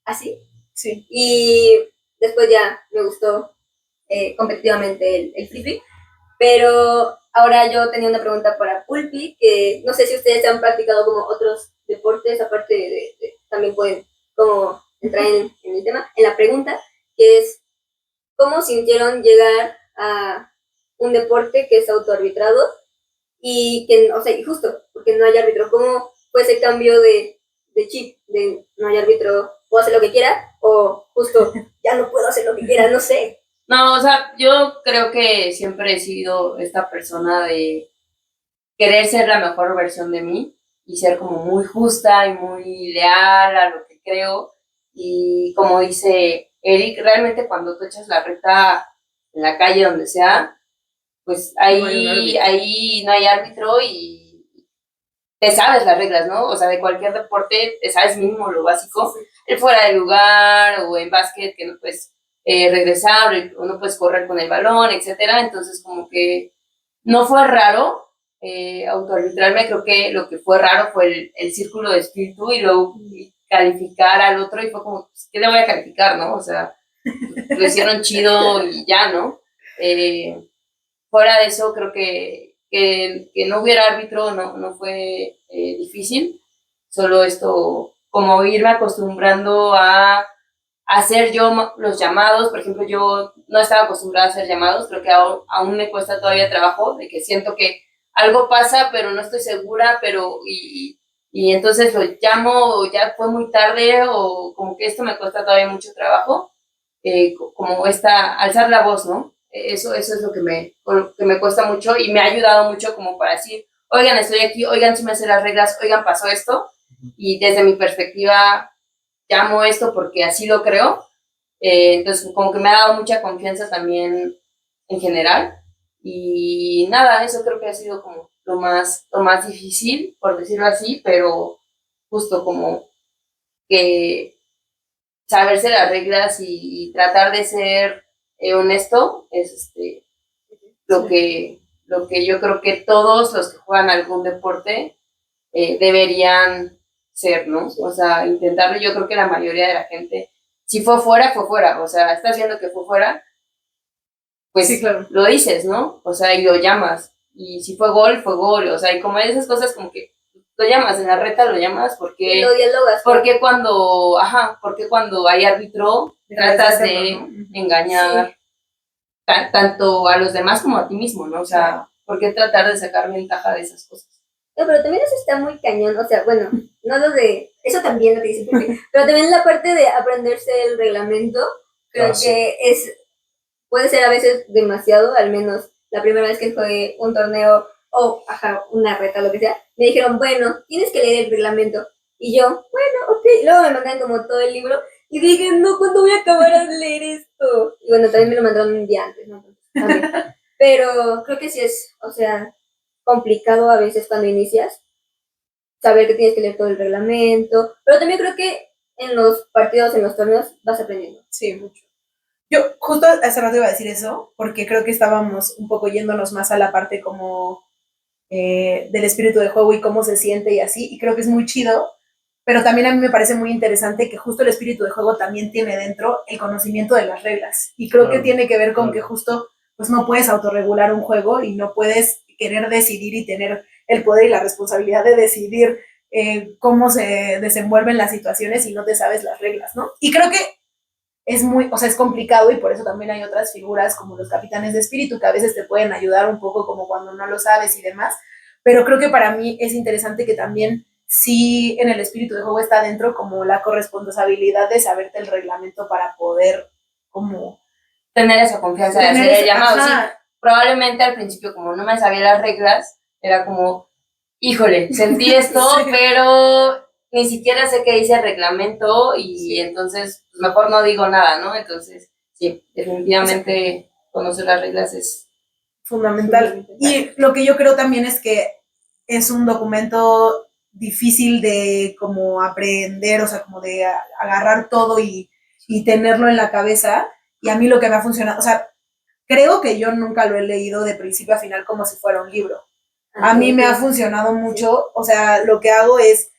así. Sí. Y después ya me gustó competitivamente el frisbee, pero ahora yo tenía una pregunta para Pulpi, que no sé si ustedes han practicado como otros deportes, aparte de también pueden como entrar en el tema, en la pregunta, que es, ¿cómo sintieron llegar a un deporte que es autoarbitrado y que, o sea, y justo, porque no hay árbitro? ¿Cómo fue ese cambio de chip, de no hay árbitro, puedo hacer lo que quiera, o justo, ya no puedo hacer lo que quiera, no sé? no, o sea, yo creo que siempre he sido esta persona de querer ser la mejor versión de mí y ser como muy justa y muy leal a lo que creo. Y como dice Eric, realmente cuando tú echas la reta en la calle, donde sea, pues ahí no hay árbitro y te sabes las reglas, ¿no? O sea, de cualquier deporte te sabes mínimo lo básico. El fuera de lugar o en básquet que no puedes regresar o no puedes correr con el balón, etcétera. Entonces como que no fue raro autoarbitrarme, creo que lo que fue raro fue el círculo de espíritu y luego calificar al otro y fue como, pues, ¿qué le voy a calificar, no? O sea, lo hicieron chido y ya, ¿no? Fuera de eso, creo que no hubiera árbitro no fue difícil, solo esto, como irme acostumbrando a hacer yo los llamados. Por ejemplo, yo no estaba acostumbrada a hacer llamados, creo que aún me cuesta todavía trabajo, de que siento que algo pasa, pero no estoy segura, y entonces lo llamo, o ya fue muy tarde, o como que esto me cuesta todavía mucho trabajo, como alzar la voz, ¿no? Eso es lo que me cuesta mucho y me ha ayudado mucho como para decir, oigan, estoy aquí, oigan, si me sé las reglas, oigan, pasó esto, y desde mi perspectiva llamo esto porque así lo creo. Entonces, como que me ha dado mucha confianza también en general. Y nada, eso creo que ha sido como lo más difícil, por decirlo así, pero justo como que saberse las reglas y tratar de ser honesto es lo que yo creo que todos los que juegan algún deporte deberían ser, ¿no? O sea, intentarlo. Yo creo que la mayoría de la gente, si fue fuera, fue fuera. O sea, estás viendo que fue fuera, pues Sí, claro. lo dices, ¿no? O sea, y lo llamas. Y si fue gol, fue gol. O sea, y como esas cosas como que lo llamas, en la reta lo llamas porque... Y lo dialogas. Porque cuando hay árbitro, tratas de engañar tanto a los demás como a ti mismo, ¿no? O sea, ¿por qué tratar de sacar ventaja de esas cosas? No, pero también eso está muy cañón, o sea, bueno, no lo de, eso también lo que dice, pero también la parte de aprenderse el reglamento, creo que puede ser a veces demasiado, al menos la primera vez que fue un torneo o, una reta, lo que sea, me dijeron, bueno, tienes que leer el reglamento, y yo, bueno, ok, y luego me mandaron como todo el libro, y dije, no, ¿cuándo voy a acabar de leer esto? Y bueno, también me lo mandaron un día antes, ¿no? También. Pero creo que sí es, o sea, complicado a veces cuando inicias, saber que tienes que leer todo el reglamento, pero también creo que en los partidos, en los torneos, vas aprendiendo. Sí, mucho. Yo justo hace rato iba a decir eso, porque creo que estábamos un poco yéndonos más a la parte como del espíritu de juego y cómo se siente y así, y creo que es muy chido, pero también a mí me parece muy interesante que justo el espíritu de juego también tiene dentro el conocimiento de las reglas, y creo que tiene que ver con que justo pues no puedes autorregular un juego y no puedes querer decidir y tener el poder y la responsabilidad de decidir cómo se desenvuelven las situaciones si no te sabes las reglas, ¿no? Y creo que es muy, o sea, es complicado y por eso también hay otras figuras como los capitanes de espíritu que a veces te pueden ayudar un poco como cuando no lo sabes y demás, pero creo que para mí es interesante que también sí en el espíritu de juego está dentro como la corresponsabilidad de saberte el reglamento para poder como... Tener esa confianza de hacer el llamado, sí. Probablemente al principio como no me sabía las reglas, era como, híjole, sentí esto, sí, pero ni siquiera sé qué dice el reglamento y sí, entonces pues mejor no digo nada, ¿no? Entonces, sí, definitivamente conocer las reglas es fundamental. Y lo que yo creo también es que es un documento difícil de como aprender, o sea, como de agarrar todo y tenerlo en la cabeza. Y a mí lo que me ha funcionado, o sea, creo que yo nunca lo he leído de principio a final como si fuera un libro. A mí me ha funcionado mucho, o sea, lo que hago es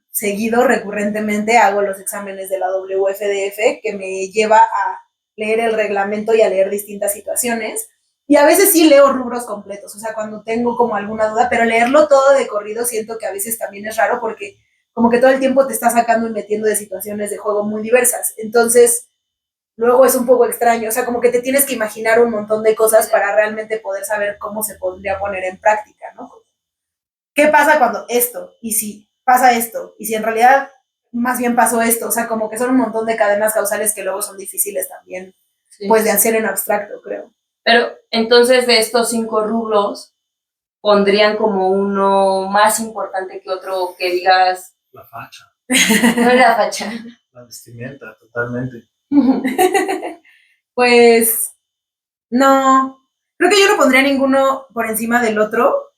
seguido, recurrentemente, hago los exámenes de la WFDF que me lleva a leer el reglamento y a leer distintas situaciones. Y a veces sí leo rubros completos, o sea, cuando tengo como alguna duda, pero leerlo todo de corrido siento que a veces también es raro porque como que todo el tiempo te está sacando y metiendo de situaciones de juego muy diversas. Entonces, luego es un poco extraño, o sea, como que te tienes que imaginar un montón de cosas para realmente poder saber cómo se podría poner en práctica, ¿no? ¿Qué pasa cuando esto? Y si pasa esto, y si en realidad más bien pasó esto, o sea, como que son un montón de cadenas causales que luego son difíciles también, sí, pues de hacer en abstracto, creo. Pero entonces de estos 5 rubros, pondrían como uno más importante que otro que digas... La facha. No es la facha. La vestimenta, totalmente. Pues no, creo que yo no pondría ninguno por encima del otro,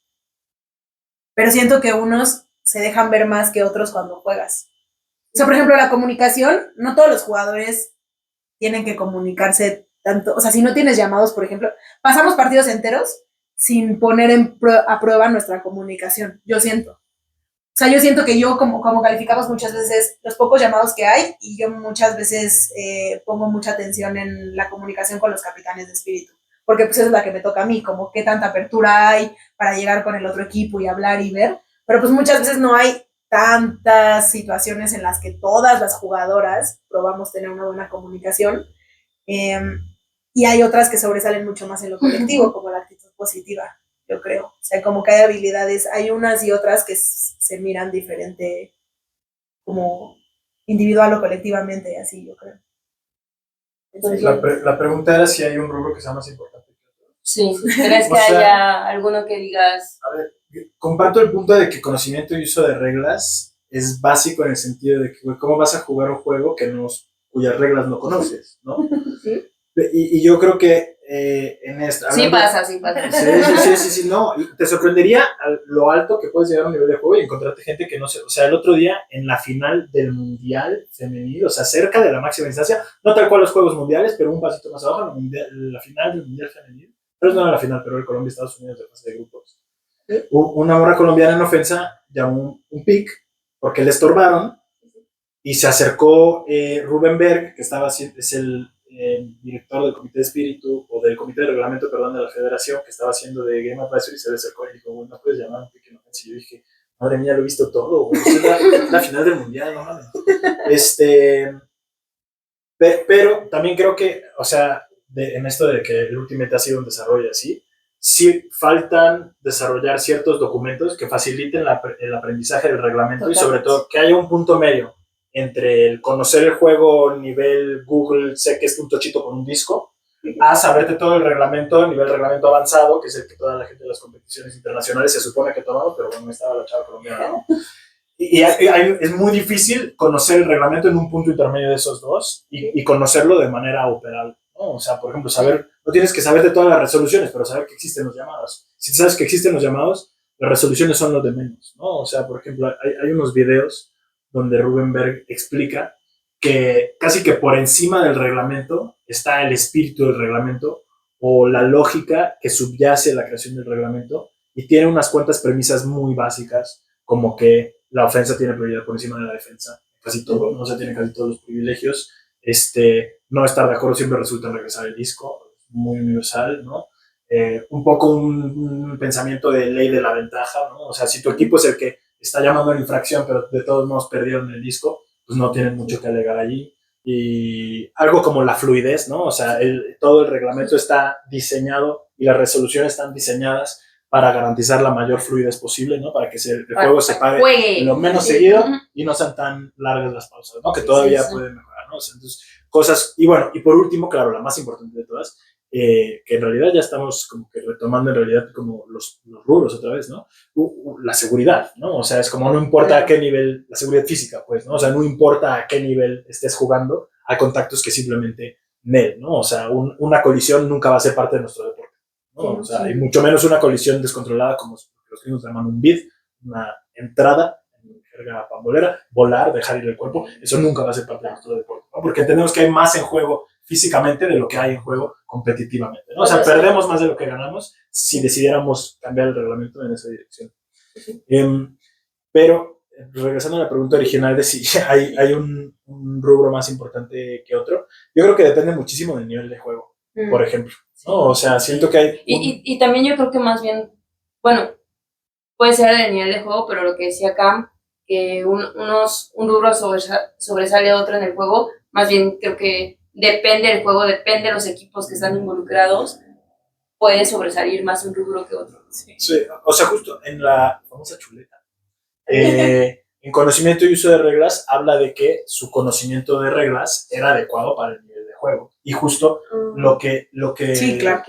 pero siento que unos se dejan ver más que otros cuando juegas. O sea, por ejemplo, la comunicación, no todos los jugadores tienen que comunicarse tanto, o sea, si no tienes llamados, por ejemplo, pasamos partidos enteros sin poner a prueba nuestra comunicación, yo siento. O sea, yo siento que yo, como calificamos muchas veces los pocos llamados que hay, y yo muchas veces pongo mucha atención en la comunicación con los capitanes de espíritu, porque pues esa es la que me toca a mí, como qué tanta apertura hay para llegar con el otro equipo y hablar y ver, pero pues muchas veces no hay tantas situaciones en las que todas las jugadoras probamos tener una buena comunicación, y hay otras que sobresalen mucho más en lo colectivo, como la actitud positiva, yo creo. O sea, como que hay habilidades, hay unas y otras que se miran diferente, como individual o colectivamente, así yo creo. Entonces, la pregunta era si hay un rubro que sea más importante que otro. Sí, ¿crees que haya alguno que digas? A ver, comparto el punto de que conocimiento y uso de reglas es básico en el sentido de que, güey, ¿cómo vas a jugar un juego cuyas reglas no conoces, ¿no? Sí. Y yo creo que en esta... Sí pasa. Sí, no. Y te sorprendería lo alto que puedes llegar a un nivel de juego y encontrarte gente que no sé. O sea, el otro día en la final del Mundial Femenil, o sea, cerca de la máxima instancia, no tal cual los Juegos Mundiales, pero un pasito más abajo, la final del Mundial Femenil. Pero no era la final, pero era Colombia y Estados Unidos de fase de grupos. ¿Sí? Una morra colombiana en ofensa llamó un pick porque le estorbaron y se acercó Rubén Berg, que es el director del comité de espíritu o del comité de reglamento, perdón, de la federación, que estaba haciendo de Game Advisor, y se le acercó y dijo, bueno, no puedes llamar a un pick en ofensa. Y yo dije, madre mía, lo he visto todo, güey. Es la final del mundial, no mames. Pero también creo que, o sea, en esto de que el Ultimate ha sido un desarrollo así, sí faltan desarrollar ciertos documentos que faciliten el aprendizaje del reglamento. Totalmente. Y sobre todo que haya un punto medio entre el conocer el juego nivel Google, sé que es un tochito con un disco, a saberte todo el reglamento, nivel reglamento avanzado, que es el que toda la gente de las competiciones internacionales se supone que tomamos, pero bueno, estaba la chava colombiana, ¿no? Y es muy difícil conocer el reglamento en un punto intermedio de esos dos y conocerlo de manera operable, ¿no? O sea, por ejemplo, no tienes que saber de todas las resoluciones, pero saber que existen los llamados. Si sabes que existen los llamados, las resoluciones son lo de menos, ¿no? O sea, por ejemplo, hay unos videos donde Rubén Berg explica que casi que por encima del reglamento está el espíritu del reglamento o la lógica que subyace a la creación del reglamento, y tiene unas cuantas premisas muy básicas, como que la ofensa tiene prioridad por encima de la defensa, casi todo, no se tiene casi todos los privilegios, no estar de acuerdo siempre resulta en regresar el disco, muy universal, ¿no? Un poco un pensamiento de ley de la ventaja, ¿no? O sea, si tu equipo es el que está llamando a la infracción, pero de todos modos perdieron el disco, pues no tienen mucho que alegar allí. Y algo como la fluidez, ¿no? O sea, todo el reglamento está diseñado y las resoluciones están diseñadas para garantizar la mayor fluidez posible, ¿no? Para que el juego se pague lo menos seguido y no sean tan largas las pausas, ¿no? Que todavía pueden mejorar, ¿no? O sea, entonces, cosas... Y bueno, y por último, claro, la más importante de todas, que en realidad ya estamos como que retomando en realidad como los rubros otra vez, ¿no? La seguridad, ¿no? O sea, es como no importa a qué nivel, la seguridad física, pues, ¿no? O sea, no importa a qué nivel estés jugando, hay contactos que simplemente ¿no? O sea, una colisión nunca va a ser parte de nuestro deporte, ¿no? O sea, y mucho menos una colisión descontrolada como los que nos llaman un bid, una entrada, en jerga pambolera, volar, dejar ir el cuerpo, eso nunca va a ser parte de nuestro deporte, ¿no? Porque entendemos que hay más en juego físicamente de lo que hay en juego competitivamente, ¿no? O sea, perdemos más de lo que ganamos si decidiéramos cambiar el reglamento en esa dirección. Pero, regresando a la pregunta original de si hay un rubro más importante que otro, yo creo que depende muchísimo del nivel de juego, por ejemplo, ¿no? O sea, siento que hay... Y también yo creo que más bien, bueno, puede ser del nivel de juego, pero lo que decía Cam, que un rubro sobresale a otro en el juego, más bien creo que depende del juego, depende de los equipos que están involucrados, puede sobresalir más un rubro que otro. Sí, o sea, justo en la famosa chuleta, en conocimiento y uso de reglas, habla de que su conocimiento de reglas era adecuado para el nivel de juego. Y justo lo que sí, claro.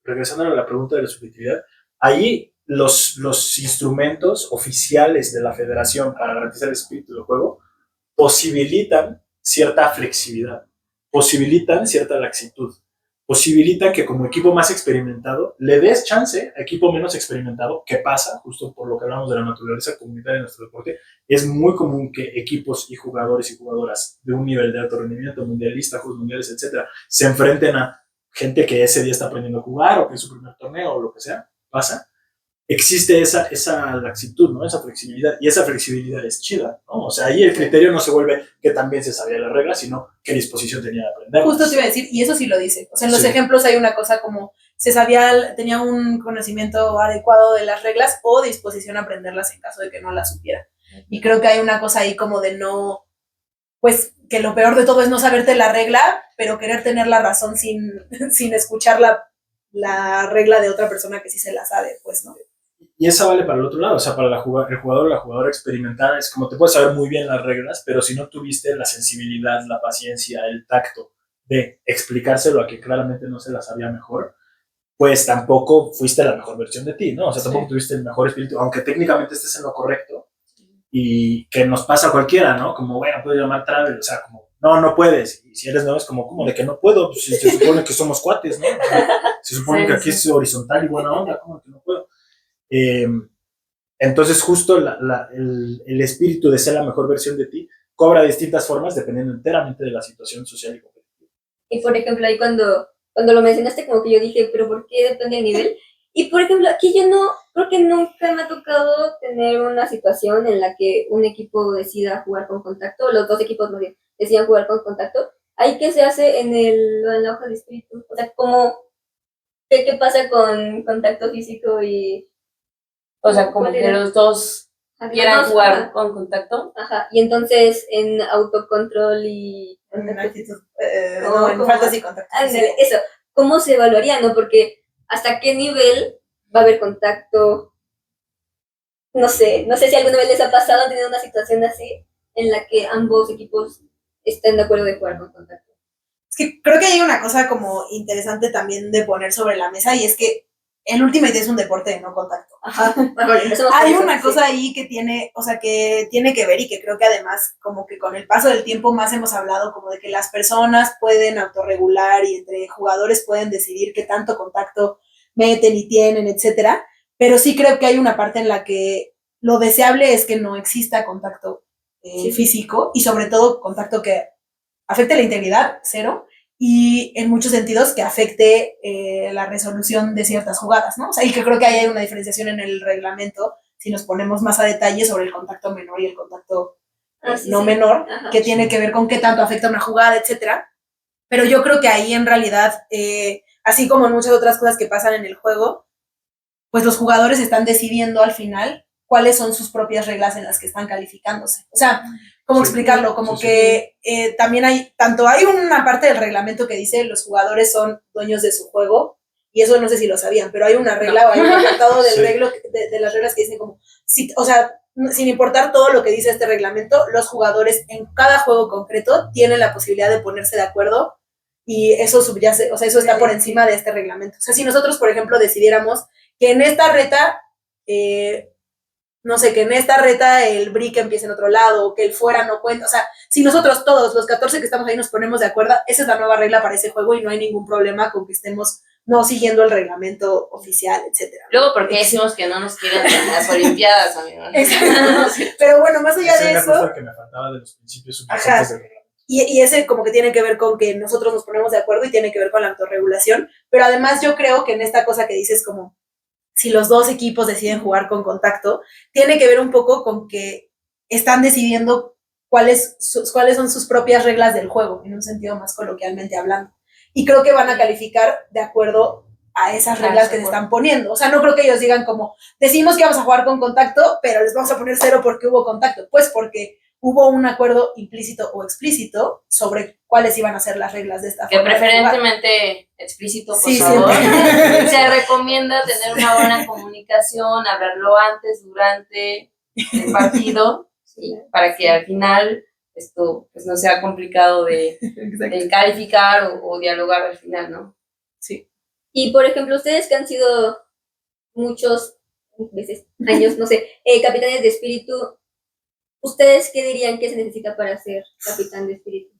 Regresando a la pregunta de la subjetividad, ahí los instrumentos oficiales de la federación para garantizar el espíritu del juego posibilitan cierta flexibilidad, posibilitan cierta laxitud, posibilitan que como equipo más experimentado le des chance a equipo menos experimentado, que pasa, justo por lo que hablamos de la naturaleza comunitaria en nuestro deporte. Es muy común que equipos y jugadores y jugadoras de un nivel de alto rendimiento, mundialista, juegos mundiales, etcétera, se enfrenten a gente que ese día está aprendiendo a jugar o que es su primer torneo o lo que sea, pasa. Existe esa laxitud, ¿no? Esa flexibilidad, y esa flexibilidad es chida, ¿no? O sea, ahí el criterio no se vuelve que también se sabía las reglas, sino qué disposición tenía de aprender. Justo te iba a decir, y eso sí lo dice. O sea, en los ejemplos hay una cosa como tenía un conocimiento adecuado de las reglas o disposición a aprenderlas en caso de que no las supiera. Y creo que hay una cosa ahí como de no, pues, que lo peor de todo es no saberte la regla, pero querer tener la razón sin escuchar la regla de otra persona que sí se la sabe, pues, ¿no? Y esa vale para el otro lado, o sea, para el jugador o la jugadora experimentada, es como te puedes saber muy bien las reglas, pero si no tuviste la sensibilidad, la paciencia, el tacto de explicárselo a que claramente no se la sabía mejor, pues tampoco fuiste la mejor versión de ti, ¿no? O sea, tampoco tuviste el mejor espíritu, aunque técnicamente estés en lo correcto, y que nos pasa a cualquiera, ¿no? Como, bueno, puedo llamar Travel, o sea, como, no puedes. Y si eres nuevo es como, ¿cómo de que no puedo? Pues se supone que somos cuates, ¿no? O sea, se supone Sí, que aquí sí. es horizontal y buena onda, ¿cómo que no puedo? Eh, entonces, justo el espíritu de ser la mejor versión de ti cobra distintas formas dependiendo enteramente de la situación social y competitiva. Y por ejemplo, ahí cuando lo mencionaste, como que yo dije, pero ¿por qué depende del nivel? Y por ejemplo, aquí yo no, creo que nunca me ha tocado tener una situación en la que un equipo decida jugar con contacto, los dos equipos más bien, decidan jugar con contacto. ¿Ahí qué se hace en la hoja de espíritu? O sea, qué pasa con contacto físico y... O sea, como ¿Cuál que era? los dos Los quieran dos, jugar ajá. con contacto. Ajá, y entonces en autocontrol y En contacto actitud, ¿Cómo- en cómo? faltas y contactos. ándale, eso, ¿cómo se evaluaría, no? Porque hasta qué nivel va a haber contacto, no sé si alguna vez les ha pasado tener una situación así en la que ambos equipos estén de acuerdo de jugar con contacto. Es que creo que hay una cosa como interesante también de poner sobre la mesa y es que el Ultimate es un deporte de no contacto. Ajá, bueno, empecemos por Hay eso, una sí. cosa ahí que tiene, o sea, que tiene que ver y que creo que además como que con el paso del tiempo más hemos hablado como de que las personas pueden autorregular y entre jugadores pueden decidir qué tanto contacto meten y tienen, etcétera. Pero sí creo que hay una parte en la que lo deseable es que no exista contacto Sí. físico y sobre todo contacto que afecte la integridad, cero, y en muchos sentidos que afecte la resolución de ciertas jugadas, ¿no? O sea, y que creo que ahí hay una diferenciación en el reglamento, si nos ponemos más a detalle sobre el contacto menor y el contacto Sí, no sí. menor, Ajá. que tiene que ver con qué tanto afecta una jugada, etcétera. Pero yo creo que ahí en realidad, así como en muchas otras cosas que pasan en el juego, pues los jugadores están decidiendo al final cuáles son sus propias reglas en las que están calificándose. O sea, ¿cómo Sí. explicarlo? Como Sí, que también hay una parte del reglamento que dice los jugadores son dueños de su juego, y eso no sé si lo sabían, pero hay una regla o hay un apartado del Sí. de las reglas que dicen como, o sea, sin importar todo lo que dice este reglamento, los jugadores en cada juego concreto tienen la posibilidad de ponerse de acuerdo y eso subyace, o sea, eso está por encima de este reglamento. O sea, si nosotros, por ejemplo, decidiéramos que en esta reta, no sé, que en esta reta el brick empiece en otro lado, o que el fuera no cuenta, o sea, si nosotros todos, los 14 que estamos ahí, nos ponemos de acuerdo, esa es la nueva regla para ese juego y no hay ningún problema con que estemos no siguiendo el reglamento oficial, etcétera. Luego, ¿por qué decimos que no nos quieren en las Olimpiadas, amigo? Exacto. Pero bueno, más allá de eso, justo que me faltaba de los principios subyacentes del reglamento. y ese como que tiene que ver con que nosotros nos ponemos de acuerdo y tiene que ver con la autorregulación, pero además yo creo que en esta cosa que dices como si los dos equipos deciden jugar con contacto, tiene que ver un poco con que están decidiendo cuáles son sus propias reglas del juego, en un sentido más coloquialmente hablando. Y creo que van a calificar de acuerdo a esas reglas que se están poniendo. O sea, no creo que ellos digan como, decimos que vamos a jugar con contacto, pero les vamos a poner 0 porque hubo contacto. Pues porque hubo un acuerdo implícito o explícito sobre cuáles iban a ser las reglas de esta que forma. Que preferentemente explícito, por sí, favor. Siempre. Se recomienda tener una buena comunicación, hablarlo antes, durante el partido, ¿sí? Para que al final esto pues, no sea complicado de calificar o dialogar al final, ¿no? Sí. Y por ejemplo, ustedes que han sido muchos veces, años, no sé, capitanes de espíritu, ¿ustedes qué dirían que se necesita para ser capitán de espíritu?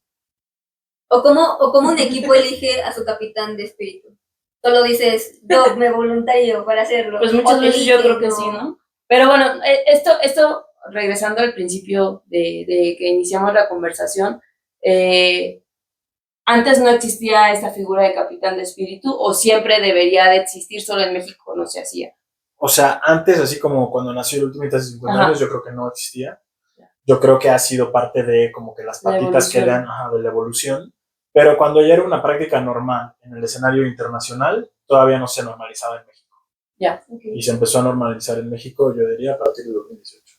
¿O cómo un equipo elige a su capitán de espíritu? Solo dices, yo me voluntario para hacerlo. Pues muchas veces yo creo que sí, ¿no? Pero bueno, esto regresando al principio de que iniciamos la conversación, antes no existía esta figura de capitán de espíritu o siempre debería de existir, solo en México no se hacía. O sea, antes, así como cuando nació el Ultimate hace 50 años, yo creo que no existía. Yo creo que ha sido parte de como que las patitas que le dan de la evolución. Pero cuando ya era una práctica normal en el escenario internacional, todavía no se normalizaba en México. Ya. Y se empezó a normalizar en México, yo diría, a partir de 2018.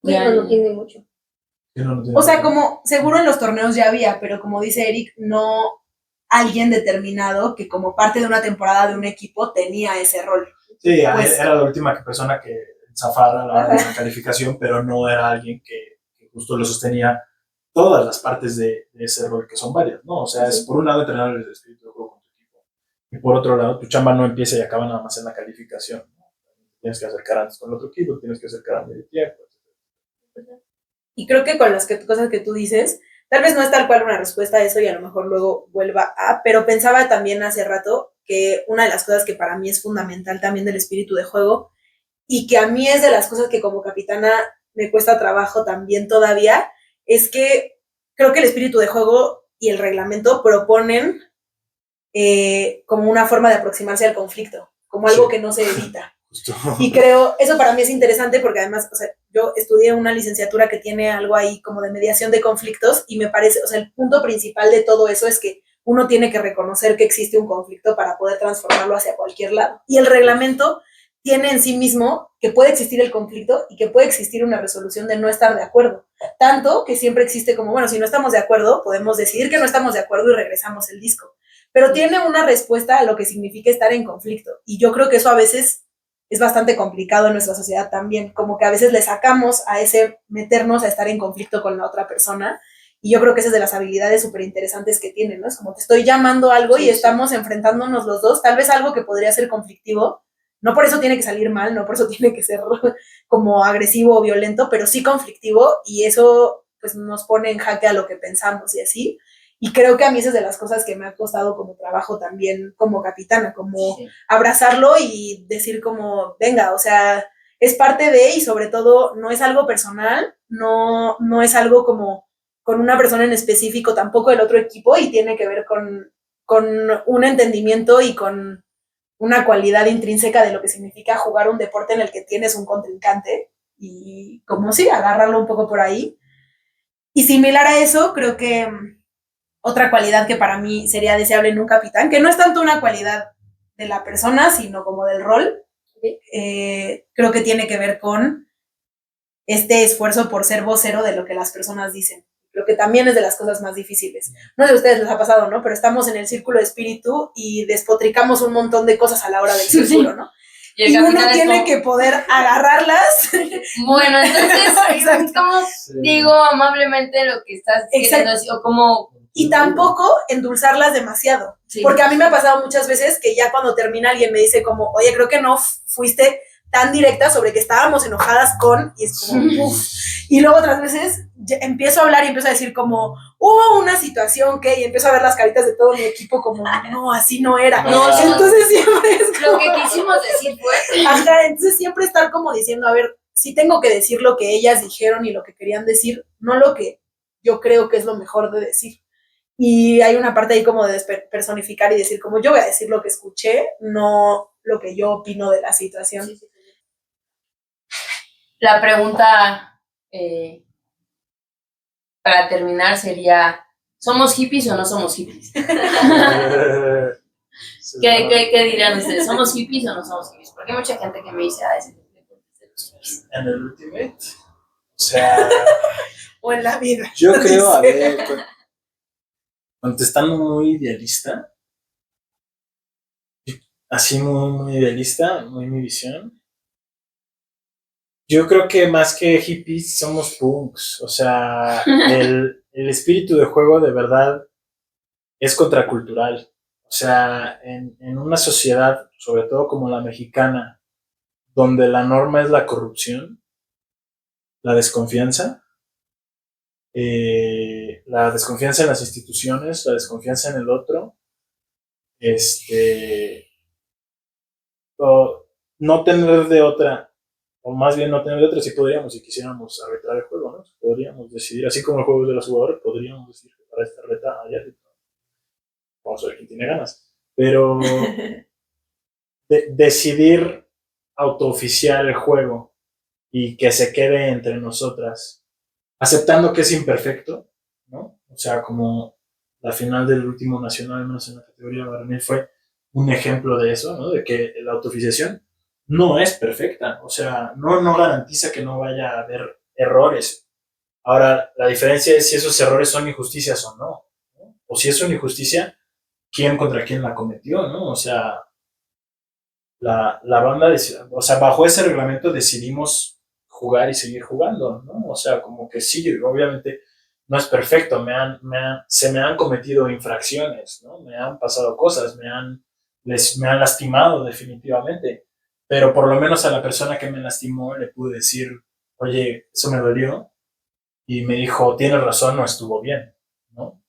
No tiene mucho. O sea, como seguro en los torneos ya había, pero como dice Eric, no alguien determinado que como parte de una temporada de un equipo tenía ese rol. Sí, pues, era la última persona que zafara la calificación, pero no era alguien que justo lo sostenía todas las partes de ese rol, que son varias, ¿no? O sea, es por un lado entrenar el espíritu de juego con tu equipo, y por otro lado, tu chamba no empieza y acaba nada más en la calificación, ¿no? Tienes que acercar antes con el otro equipo, tienes que acercar a medio tiempo, Y creo que con las cosas que tú dices, tal vez no es tal cual una respuesta a eso y a lo mejor luego vuelva a, pero pensaba también hace rato que una de las cosas que para mí es fundamental también del espíritu de juego y que a mí es de las cosas que como capitana me cuesta trabajo también todavía, es que creo que el espíritu de juego y el reglamento proponen como una forma de aproximarse al conflicto, como algo que no se evita. Justo. Y creo, eso para mí es interesante porque además, o sea, yo estudié una licenciatura que tiene algo ahí como de mediación de conflictos y me parece, o sea, el punto principal de todo eso es que uno tiene que reconocer que existe un conflicto para poder transformarlo hacia cualquier lado. Y el reglamento tiene en sí mismo que puede existir el conflicto y que puede existir una resolución de no estar de acuerdo. Tanto que siempre existe como, bueno, si no estamos de acuerdo, podemos decidir que no estamos de acuerdo y regresamos el disco. Pero tiene una respuesta a lo que significa estar en conflicto. Y yo creo que eso a veces es bastante complicado en nuestra sociedad también, como que a veces le sacamos a ese meternos a estar en conflicto con la otra persona, y yo creo que esa es de las habilidades súper interesantes que tienen, ¿no? Es como te estoy llamando algo y estamos enfrentándonos los dos, tal vez algo que podría ser conflictivo, no por eso tiene que salir mal, no por eso tiene que ser como agresivo o violento, pero sí conflictivo, y eso pues nos pone en jaque a lo que pensamos y así. Y creo que a mí esa es de las cosas que me ha costado como trabajo también como capitana, como abrazarlo y decir como, venga, o sea, es parte de, y sobre todo no es algo personal, no es algo como con una persona en específico, tampoco del otro equipo, y tiene que ver con un entendimiento y con una cualidad intrínseca de lo que significa jugar un deporte en el que tienes un contrincante, y como sí, agarrarlo un poco por ahí. Y similar a eso, creo que otra cualidad que para mí sería deseable en un capitán, que no es tanto una cualidad de la persona, sino como del rol, creo que tiene que ver con este esfuerzo por ser vocero de lo que las personas dicen. Creo que también es de las cosas más difíciles. No sé si a ustedes les ha pasado, ¿no? Pero estamos en el círculo de espíritu y despotricamos un montón de cosas a la hora del círculo, ¿no? Y uno tiene que poder agarrarlas. Bueno, entonces, ¿cómo digo amablemente lo que estás diciendo? O como... Y tampoco endulzarlas demasiado. Sí. Porque a mí me ha pasado muchas veces que ya cuando termina alguien me dice como, oye, creo que no fuiste tan directa sobre que estábamos enojadas con, y es como, uff. Y luego otras veces empiezo a hablar y empiezo a decir como, hubo una situación que, y empiezo a ver las caritas de todo mi equipo como, no, así no era. No, entonces siempre es como, lo que quisimos decir fue. Ajá, entonces siempre estar como diciendo, a ver, sí tengo que decir lo que ellas dijeron y lo que querían decir, no lo que yo creo que es lo mejor de decir. Y hay una parte ahí como de personificar y decir como yo voy a decir lo que escuché, no lo que yo opino de la situación. Sí. La pregunta para terminar sería, ¿somos hippies o no somos hippies? ¿Qué dirían ustedes? ¿Somos hippies o no somos hippies? Porque hay mucha gente que me dice, ese tipo de hippies. En el Ultimate, o sea... o en la vida. Yo creo, a ver... Contestando muy idealista, así muy idealista, muy mi visión. Yo creo que más que hippies somos punks, o sea, el espíritu de juego de verdad es contracultural. O sea, en una sociedad, sobre todo como la mexicana, donde la norma es la corrupción, la desconfianza, en las instituciones, la desconfianza en el otro, o no tener de otra, o más bien no tener de otra, si podríamos, si quisiéramos arbitrar el juego, ¿no? Podríamos decidir, así como el juego es de los jugadores, podríamos decir que para esta reta hay árbitro. Vamos a ver quién tiene ganas. Pero decidir autooficiar el juego y que se quede entre nosotras, aceptando que es imperfecto, ¿no? O sea, como la final del último nacional, menos en la categoría varonil, fue un ejemplo de eso, ¿no? De que la autooficiación no es perfecta, o sea, no garantiza que no vaya a haber errores. Ahora, la diferencia es si esos errores son injusticias o no, ¿no? O si es una injusticia, ¿quién contra quién la cometió, no? O sea, la banda, o sea, bajo ese reglamento decidimos jugar y seguir jugando, ¿no? O sea, como que sí, obviamente no es perfecto, se me han cometido infracciones, ¿no? Me han pasado cosas, me han lastimado definitivamente, pero por lo menos a la persona que me lastimó le pude decir, oye, eso me dolió, y me dijo, tienes razón, no estuvo bien, ¿no?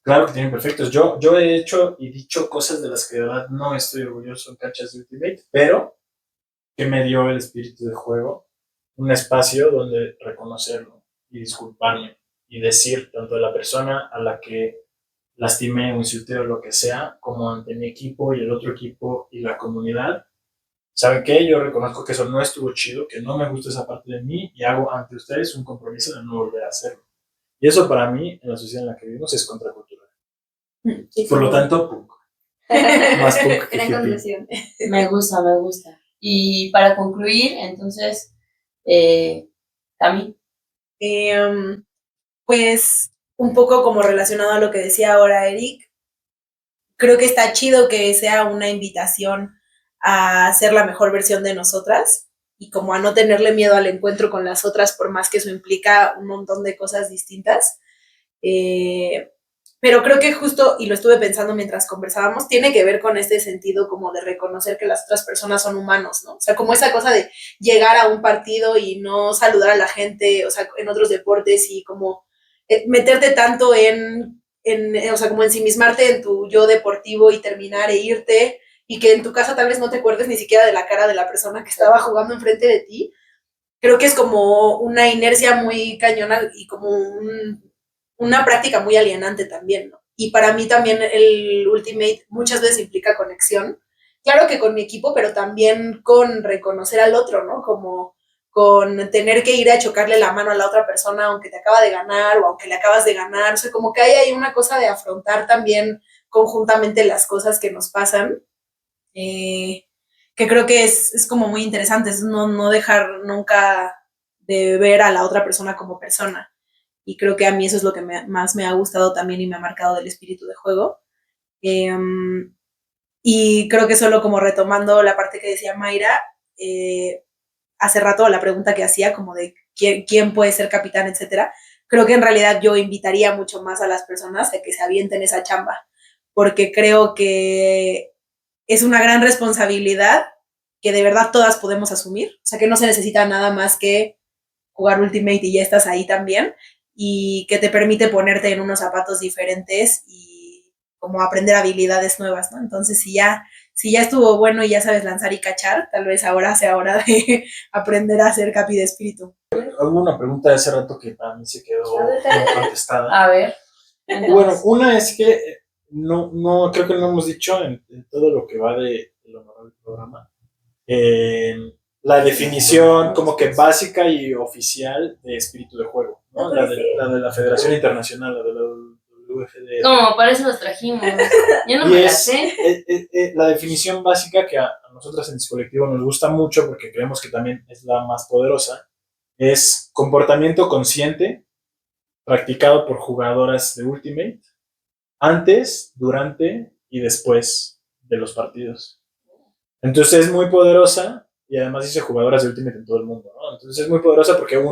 Claro que tienen perfectos. Yo he hecho y dicho cosas de las que de verdad no estoy orgulloso en canchas de Ultimate, pero que me dio el espíritu de juego un espacio donde reconocerlo y disculparme y decir tanto a la persona a la que lastimé o insulté o lo que sea, como ante mi equipo y el otro equipo y la comunidad. ¿Saben qué? Yo reconozco que eso no estuvo chido, que no me gusta esa parte de mí y hago ante ustedes un compromiso de no volver a hacerlo. Y eso para mí, en la sociedad en la que vivimos, es contracultural. Sí, Por lo sí. tanto, punk. Más punk que Gran hippie. conclusión. Me gusta, me gusta. Y para concluir, entonces, Cami. Pues un poco como relacionado a lo que decía ahora Eric, creo que está chido que sea una invitación a ser la mejor versión de nosotras y como a no tenerle miedo al encuentro con las otras, por más que eso implica un montón de cosas distintas. Pero creo que justo, y lo estuve pensando mientras conversábamos, tiene que ver con este sentido como de reconocer que las otras personas son humanos, ¿no? O sea, como esa cosa de llegar a un partido y no saludar a la gente, o sea, en otros deportes y como meterte tanto o sea, como ensimismarte en tu yo deportivo y terminar e irte y que en tu casa tal vez no te acuerdes ni siquiera de la cara de la persona que estaba jugando enfrente de ti. Creo que es como una inercia muy cañona y como una práctica muy alienante también, ¿no? Y para mí también el Ultimate muchas veces implica conexión. Claro que con mi equipo, pero también con reconocer al otro, ¿no? Como con tener que ir a chocarle la mano a la otra persona aunque te acaba de ganar o aunque le acabas de ganar. O sea, como que hay ahí una cosa de afrontar también conjuntamente las cosas que nos pasan, que creo que es como muy interesante, es no dejar nunca de ver a la otra persona como persona. Y creo que a mí eso es lo que más me ha gustado también y me ha marcado del espíritu de juego. Y creo que solo como retomando la parte que decía Mayra, hace rato la pregunta que hacía como de quién puede ser capitán, etcétera, creo que en realidad yo invitaría mucho más a las personas a que se avienten esa chamba, porque creo que es una gran responsabilidad que de verdad todas podemos asumir, o sea que no se necesita nada más que jugar Ultimate y ya estás ahí también, y que te permite ponerte en unos zapatos diferentes y como aprender habilidades nuevas, ¿no? Entonces, si ya estuvo bueno y ya sabes lanzar y cachar, tal vez ahora sea hora de aprender a ser capi de espíritu. Hubo una pregunta de hace rato que para mí se quedó no contestada. A ver. Bueno, una es que no creo que no hemos dicho en todo lo que va de lo normal del programa. La definición como que básica y oficial de espíritu de juego, ¿no? La de la Federación Internacional, la de la WFD. No, para eso los trajimos. Yo no Y me la es sé. la definición básica que a nosotras en Colectivo nos gusta mucho porque creemos que también es la más poderosa, es comportamiento consciente practicado por jugadoras de Ultimate antes, durante y después de los partidos. Entonces es muy poderosa y además dice jugadoras de Ultimate en todo el mundo, ¿no? Entonces es muy poderosa porque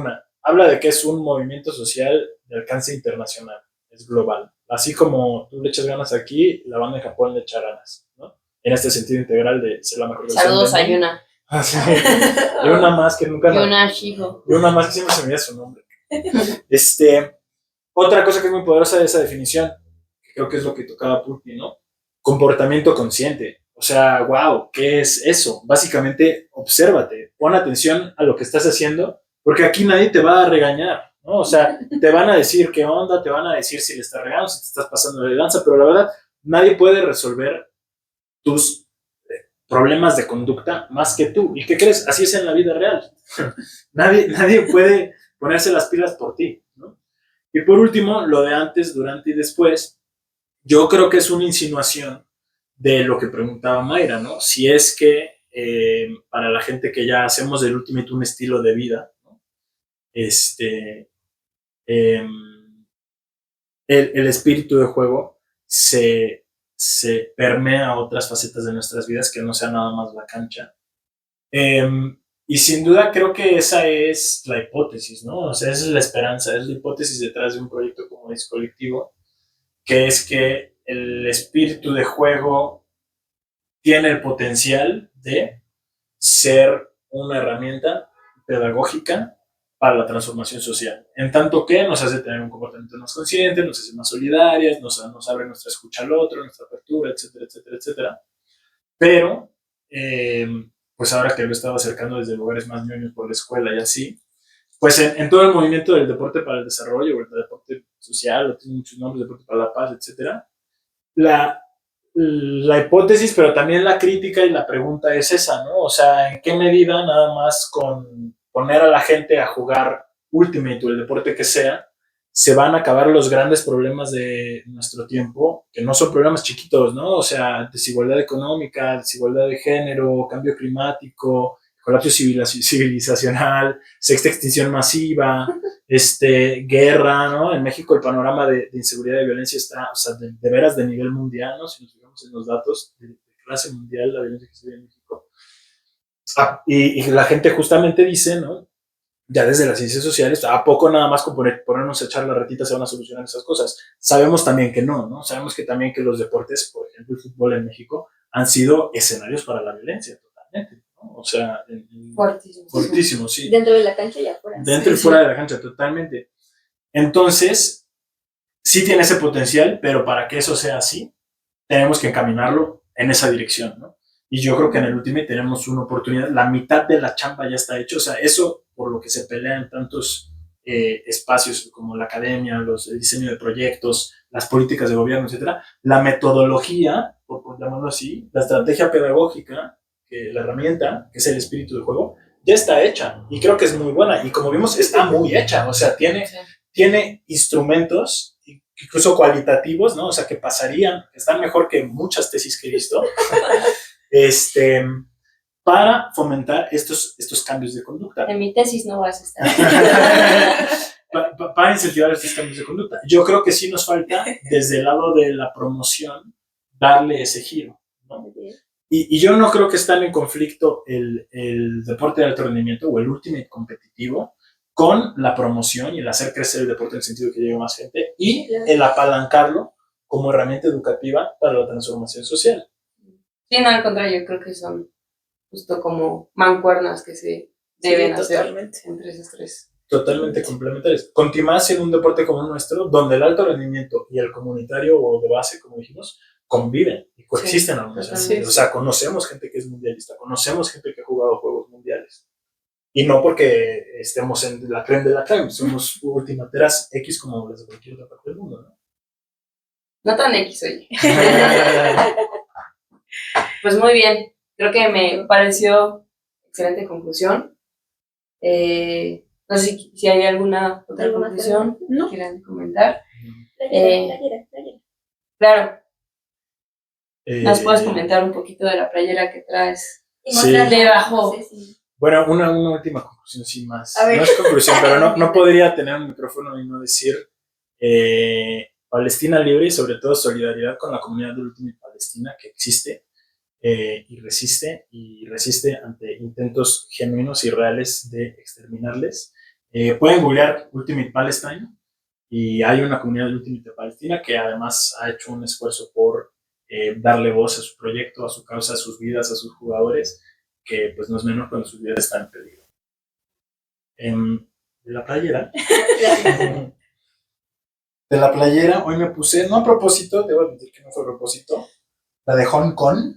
habla de que es un movimiento social de alcance internacional, es global. Así como tú le echas ganas aquí, la banda de Japón le echa ganas, ¿no? En este sentido integral de ser la mejor versión. Saludos a Yuna. Sí. Y una más que nunca... Yuna Shiho. Y una más que siempre se me olvida su nombre. Otra cosa que es muy poderosa de esa definición, que creo que es lo que tocaba Pulpi, ¿no? Comportamiento consciente. O sea, wow, ¿qué es eso? Básicamente, obsérvate, pon atención a lo que estás haciendo, porque aquí nadie te va a regañar, ¿no? O sea, te van a decir qué onda, te van a decir si le estás regando, si te estás pasando de lanza, pero la verdad, nadie puede resolver tus problemas de conducta más que tú. ¿Y qué crees? Así es en la vida real. nadie puede ponerse las pilas por ti, ¿no? Y por último, lo de antes, durante y después, yo creo que es una insinuación de lo que preguntaba Mayra, ¿no? Si es que para la gente que ya hacemos del Ultimate un estilo de vida, ¿no? El espíritu de juego se permea a otras facetas de nuestras vidas que no sea nada más la cancha. Y sin duda creo que esa es la hipótesis, ¿no? O sea, esa es la esperanza, es la hipótesis detrás de un proyecto como es Colectivo, que es que el espíritu de juego tiene el potencial de ser una herramienta pedagógica para la transformación social, en tanto que nos hace tener un comportamiento más consciente, nos hace más solidarias, nos abre nuestra escucha al otro, nuestra apertura, etcétera, etcétera, etcétera. Pero, pues ahora que lo he estado acercando desde lugares más ñoños por la escuela y así, pues en todo el movimiento del deporte para el desarrollo, o el deporte social, o tiene muchos nombres, deporte para la paz, etcétera, la hipótesis, pero también la crítica y la pregunta es esa, ¿no? O sea, ¿en qué medida nada más con poner a la gente a jugar Ultimate o el deporte que sea, se van a acabar los grandes problemas de nuestro tiempo, que no son problemas chiquitos, ¿no? O sea, desigualdad económica, desigualdad de género, cambio climático, colapso civilizacional, sexta extinción masiva, guerra, ¿no? En México el panorama de inseguridad y violencia está, o sea, de veras de nivel mundial, ¿no? Si nos fijamos en los datos de clase mundial, la violencia que se ve en México. Y la gente justamente dice, ¿no? Ya desde las ciencias sociales, ¿a poco nada más con ponernos a echar la retita se van a solucionar esas cosas? Sabemos también que no, ¿no? Sabemos que también que los deportes, por ejemplo, el fútbol en México, han sido escenarios para la violencia, totalmente, ¿no? O sea, fortísimo, sí. Dentro de la cancha y afuera. Dentro y fuera de la cancha, totalmente. Entonces, sí tiene ese potencial, pero para que eso sea así, tenemos que encaminarlo en esa dirección, ¿no? Y yo creo que en el Ultimate tenemos una oportunidad, la mitad de la chamba ya está hecho, o sea, eso por lo que se pelean tantos espacios como la academia, el diseño de proyectos, las políticas de gobierno, etcétera, la metodología, por llamarlo así, la estrategia pedagógica, la herramienta, que es el espíritu del juego, ya está hecha y creo que es muy buena y como vimos está muy hecha, o sea, tiene instrumentos incluso cualitativos, ¿no? O sea, que pasarían, que están mejor que muchas tesis que he visto, para fomentar estos cambios de conducta. En mi tesis no vas a estar. Para incentivar estos cambios de conducta. Yo creo que sí nos falta, desde el lado de la promoción, darle ese giro, ¿no? Y yo no creo que están en conflicto el deporte de alto rendimiento o el Ultimate competitivo con la promoción y el hacer crecer el deporte en el sentido de que llegue más gente y el apalancarlo como herramienta educativa para la transformación social. Sí, no, al contrario, creo que son justo como mancuernas que se deben hacer entre esos tres. Totalmente complementarios. Contimás en un deporte como el nuestro, donde el alto rendimiento y el comunitario o de base, como dijimos, conviven y coexisten a la Sí. O sea, conocemos gente que es mundialista, conocemos gente que ha jugado juegos mundiales. Y no porque estemos en la creme de la creme, somos ultimateras X como las de cualquier otra parte del mundo, ¿no? No tan X, oye. Pues muy bien, creo que me pareció excelente conclusión. No sé si hay alguna otra conclusión que quieran comentar. Playera. Claro. ¿Nos puedes comentar un poquito de la playera que traes? Sí. Debajo. Bueno, una última conclusión, sí, más. A ver. No es conclusión, pero no podría tener un micrófono y no decir Palestina libre y sobre todo solidaridad con la comunidad de Ultimate Palestina que existe y resiste ante intentos genuinos y reales de exterminarles. Pueden googlear Ultimate Palestine y hay una comunidad de Ultimate de Palestina que además ha hecho un esfuerzo por darle voz a su proyecto, a su causa, a sus vidas, a sus jugadores, que pues no es menor cuando sus vidas están en peligro. De la playera, hoy me puse, no a propósito, debo admitir que no fue a propósito, la de Hong Kong.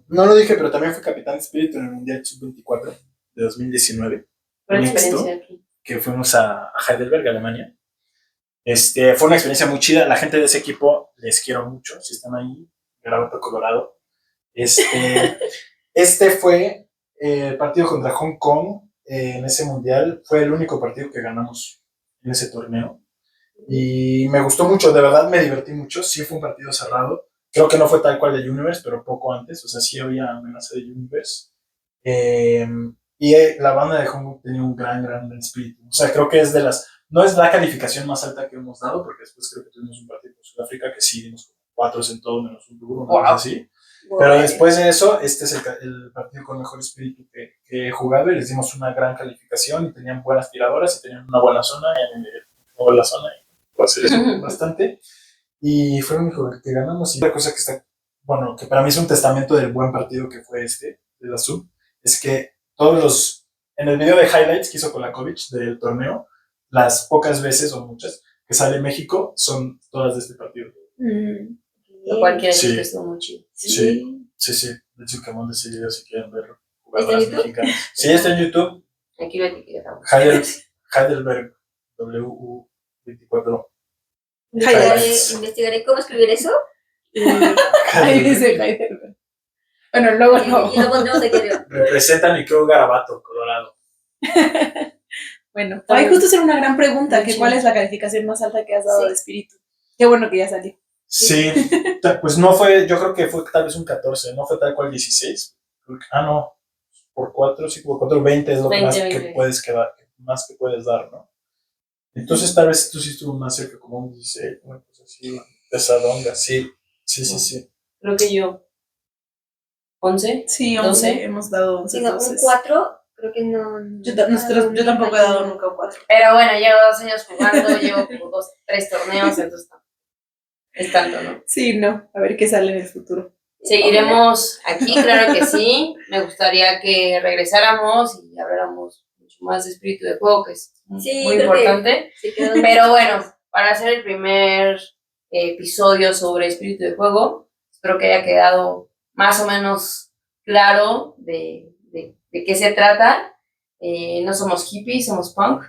No lo dije, pero también fui capitán de espíritu en el Mundial Sub-24 de 2019. Mixto, que fuimos a Heidelberg, Alemania. Fue una experiencia muy chida. La gente de ese equipo les quiero mucho. Si están ahí, Garabato Colorado. Fue el partido contra Hong Kong en ese mundial. Fue el único partido que ganamos en ese torneo. Y me gustó mucho, de verdad me divertí mucho. Sí fue un partido cerrado. Creo que no fue tal cual de Universe, pero poco antes. O sea, sí había amenaza de Universe. Y la banda de Hong Kong tenía un gran espíritu. O sea, creo que es de las... No es la calificación más alta que hemos dado, porque después creo que tuvimos un partido con Sudáfrica que sí dimos 4 en todo menos un duro, una cosa así. Pero después de eso, este es el partido con mejor espíritu que he jugado y les dimos una gran calificación y tenían buenas tiradoras y tenían una buena zona y la zona y pues eso bastante. Y fue lo único que ganamos. Y la cosa que está, bueno, que para mí es un testamento del buen partido que fue de la sub, es que todos los en el video de highlights que hizo Kolakovic del torneo, las pocas veces o muchas que sale México son todas de este partido. Lo cual quiere decir Sí. que estuvo muy chido. Sí. De hecho, que mando ese video si quieren verlo. ¿Está en YouTube? Mexicanas. Sí, está en YouTube. Aquí lo etiquetamos. Heidelberg WU24. Investigaré cómo escribir eso. Ahí dice Heidelberg. Bueno, luego no. Y lo pondremos aquí arriba. Representa mi Crow Garabato, Colorado. Bueno, hay justo hacer una gran pregunta, Muy que chido. ¿cuál es la calificación más alta que has dado Sí. de espíritu? Qué bueno que ya salió. Sí, pues no fue, yo creo que fue tal vez un 14, no fue tal cual 16. No, por 4, sí, por 4, 20 es lo 20, más 20. que puedes quedar, más que puedes dar, ¿no? Entonces tal vez tú sí estuvo más cerca, como un 16, una cosa así, pesadonga, sí. Creo que yo. 11. Sí, 12. 11, hemos dado 11 Si no, un entonces. 4, creo que no. Yo tampoco he dado nunca un 4. Pero bueno, llevo 2 años jugando, llevo como 3 torneos, entonces no. Es tanto, ¿no? Sí, no, a ver qué sale en el futuro. Seguiremos aquí, claro que sí. Me gustaría que regresáramos y habláramos mucho más de espíritu de juego, que es Sí, muy creo que importante. se quedó. Pero bueno, para hacer el primer episodio sobre espíritu de juego, espero que haya quedado más o menos claro de qué se trata. No somos hippies, somos punk.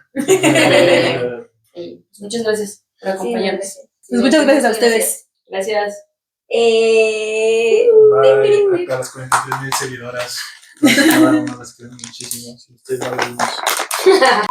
Y pues, muchas gracias por acompañarnos. Sí, Pues muchas gracias a ustedes. Gracias. Eh, Bye, a las 43,000 seguidoras. Cada una las quiero muchísimo. Si ustedes no lo vimos.